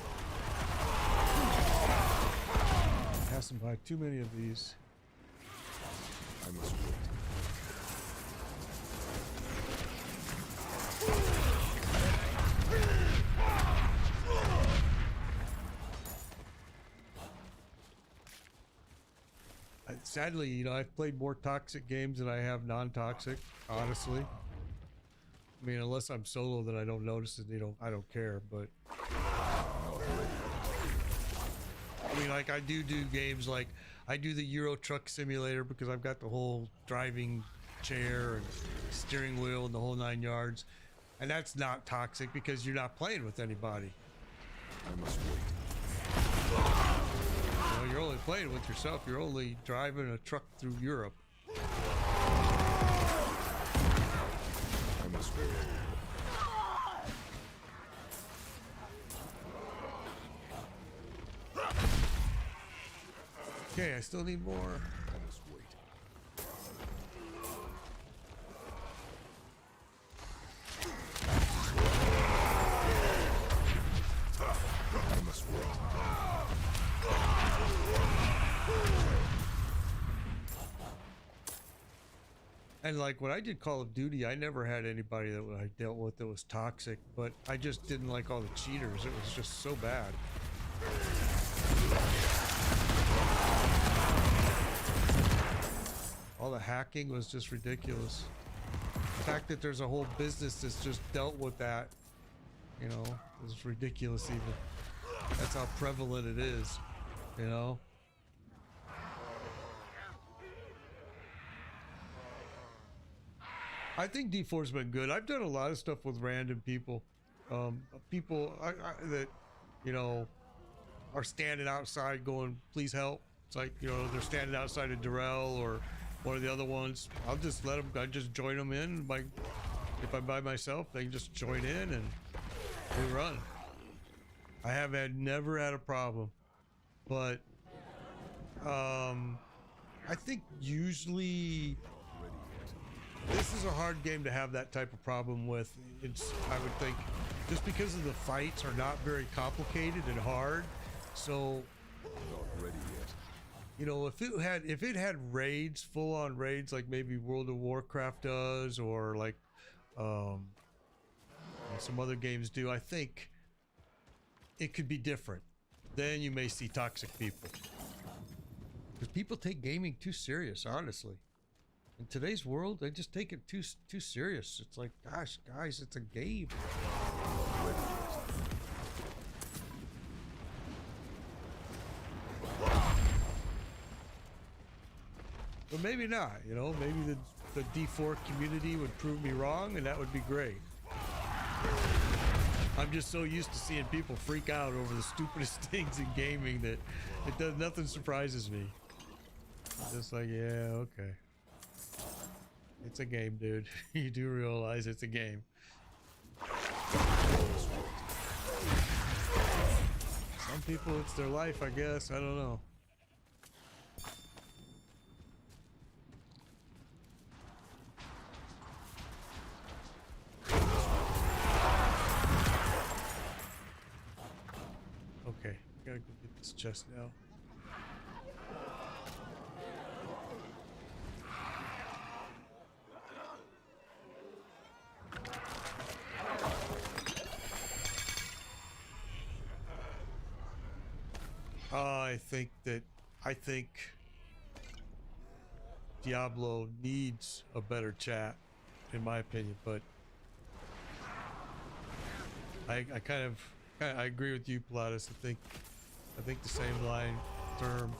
passing by too many of these. I must wait. Sadly, you know, I've played more toxic games than I have non-toxic, honestly. I mean, unless I'm solo, then I don't notice it. You know, I don't care, but I mean, like, I do games like I do the Euro Truck Simulator because I've got the whole driving chair and steering wheel and the whole 9 yards, and that's not toxic because you're not playing with anybody. I must wait. You know, you're only playing with yourself. You're only driving a truck through Europe. I must wait. Okay, I still need more. I must wait. I must wait. And like when I did Call of Duty, I never had anybody that I dealt with that was toxic, but I just didn't like all the cheaters. It was just so bad. All the hacking was just ridiculous. The fact that there's a whole business that's just dealt with that, you know, is ridiculous even. That's how prevalent it is, you know? I think D4's been good. I've done a lot of stuff with random people. People that, you know, are standing outside going, please help. It's like, you know, they're standing outside of Durrell or one of the other ones. I'll just let them, I just join them in. If I'm by myself, they can just join in and we run. I have never had a problem, but I think usually this is a hard game to have that type of problem with. I would think, just because of the fights are not very complicated and hard. So, Not ready yet. you know, if it had raids, full on raids, like maybe World of Warcraft does, or like some other games do, I think it could be different. Then you may see toxic people, because people take gaming too serious, honestly. In today's world, they just take it too serious. It's like, gosh, guys, it's a game. But maybe not, you know, maybe the D4 community would prove me wrong, and that would be great. I'm just so used to seeing people freak out over the stupidest things in gaming that nothing surprises me. Just like, yeah, okay. It's a game, dude. You do realize it's a game. Some people, it's their life, I guess. I don't know. Okay, gotta go get this chest now. I think Diablo needs a better chat, in my opinion, but I agree with you, Pilatus. I think the same line term,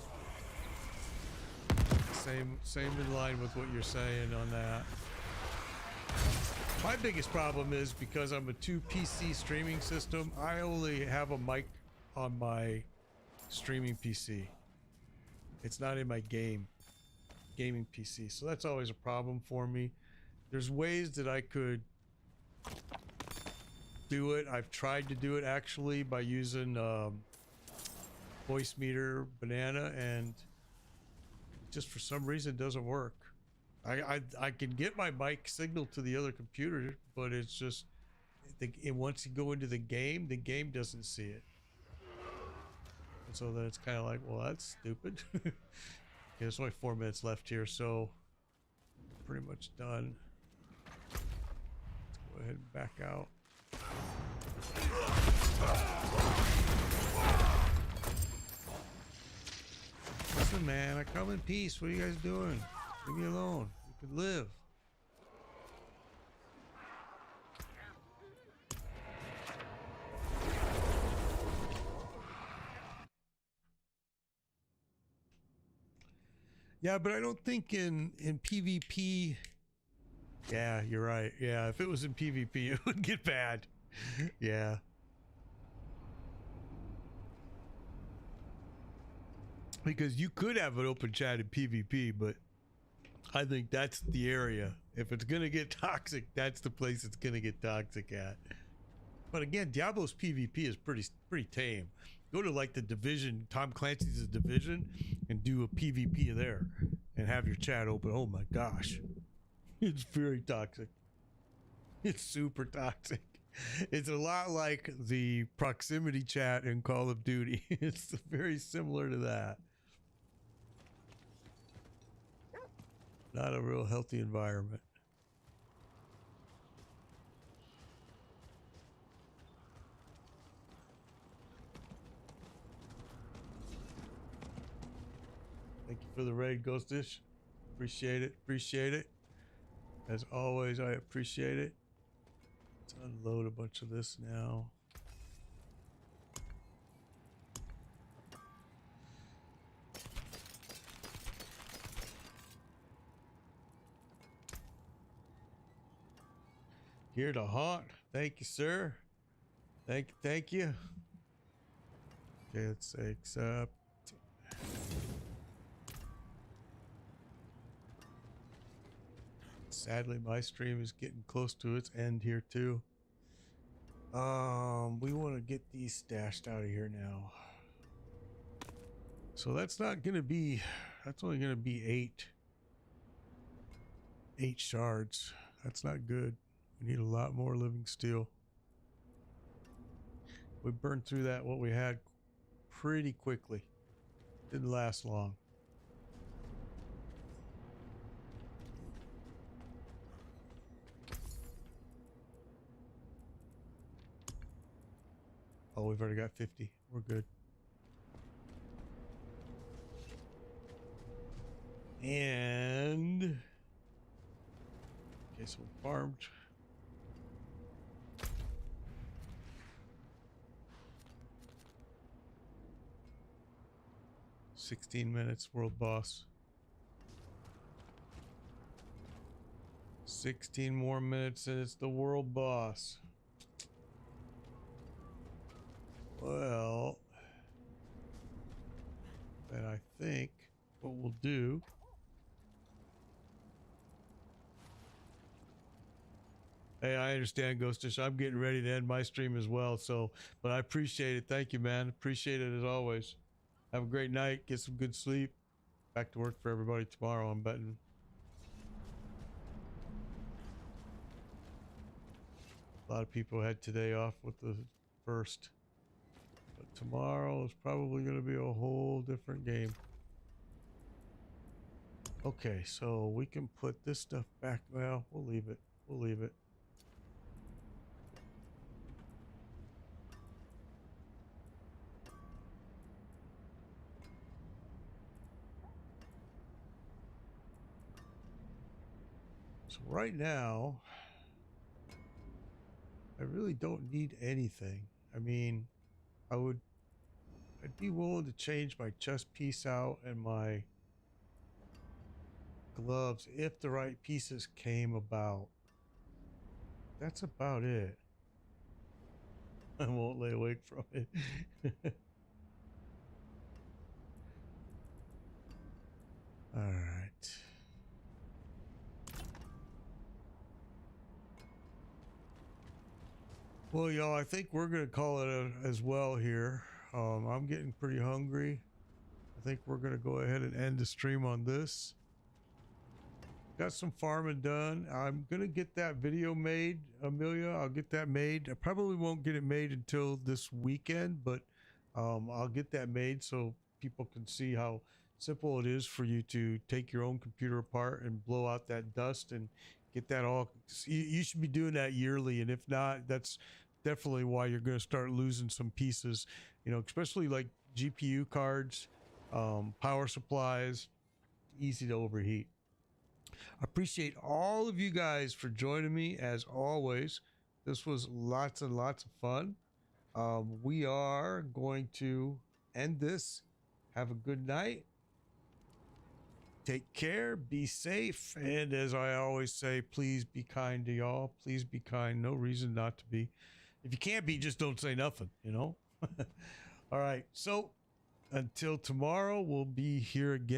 same in line with what you're saying on that. My biggest problem is, because I'm a 2 PC streaming system, I only have a mic on my streaming PC. It's not in my gaming PC, so that's always a problem for me. There's ways that I could do it. I've tried to do it actually by using voice meter banana, and just for some reason it doesn't work. I can get my mic signal to the other computer, but it's just once you go into the game doesn't see it. And so then it's kind of like, well, that's stupid. Okay, there's only 4 minutes left here, so pretty much done. Let's go ahead and back out. Listen, man, I come in peace. What are you guys doing? Leave me alone. You could live. Yeah, but I don't think in PvP. Yeah, you're right. Yeah, if it was in PvP, it would get bad. Yeah. Because you could have an open chat in PvP, but I think that's the area. If it's gonna get toxic, that's the place it's gonna get toxic at. But again, Diablo's PvP is pretty tame. Go to like the Division, Tom Clancy's Division, and do a PvP there, and have your chat open. Oh my gosh, it's very toxic. It's super toxic. It's a lot like the proximity chat in Call of Duty. It's very similar to that. Not a real healthy environment. Thank you for the raid, Ghostish. Appreciate it. Appreciate it. As always, I appreciate it. Let's unload a bunch of this now. Here to haunt. Thank you, sir. Thank you. Okay, let's say accept. Sadly, my stream is getting close to its end here too. We want to get these stashed out of here now. So that's not gonna be, that's only gonna be eight shards. That's not good. We need a lot more living steel. We burned through that what we had pretty quickly. Didn't last long. Oh, we've already got 50. We're good. And okay, so we farmed. "16 minutes, world boss." 16 more minutes and it's the world boss. Well, then I think what we'll do Hey, I understand, Ghostish. I'm getting ready to end my stream as well, so but I appreciate it. Thank you, man. Appreciate it as always. Have a great night. Get some good sleep. Back to work for everybody tomorrow, I'm betting. A lot of people had today off with the first. But tomorrow is probably going to be a whole different game. Okay, so we can put this stuff back. Well, we'll leave it. We'll leave it. So right now, I really don't need anything. I mean, I'd be willing to change my chest piece out and my gloves if the right pieces came about. That's about it. I won't lay awake from it. All right. Well, y'all, I think we're gonna call it as well here. I'm getting pretty hungry. I think we're gonna go ahead and end the stream on this. Got some farming done. I'm gonna get that video made, Amelia. I'll get that made. I probably won't get it made until this weekend, but I'll get that made so people can see how simple it is for you to take your own computer apart and blow out that dust and get that all. You should be doing that yearly, and if not, that's definitely why you're going to start losing some pieces, you know, especially like GPU cards, power supplies, easy to overheat. I appreciate all of you guys for joining me as always. This was lots and lots of fun. We are going to end this. Have a good night. Take care, be safe, and as I always say, please be kind to y'all. Please be kind. No reason not to be. If you can't be, just don't say nothing, you know? All right, so until tomorrow, we'll be here again.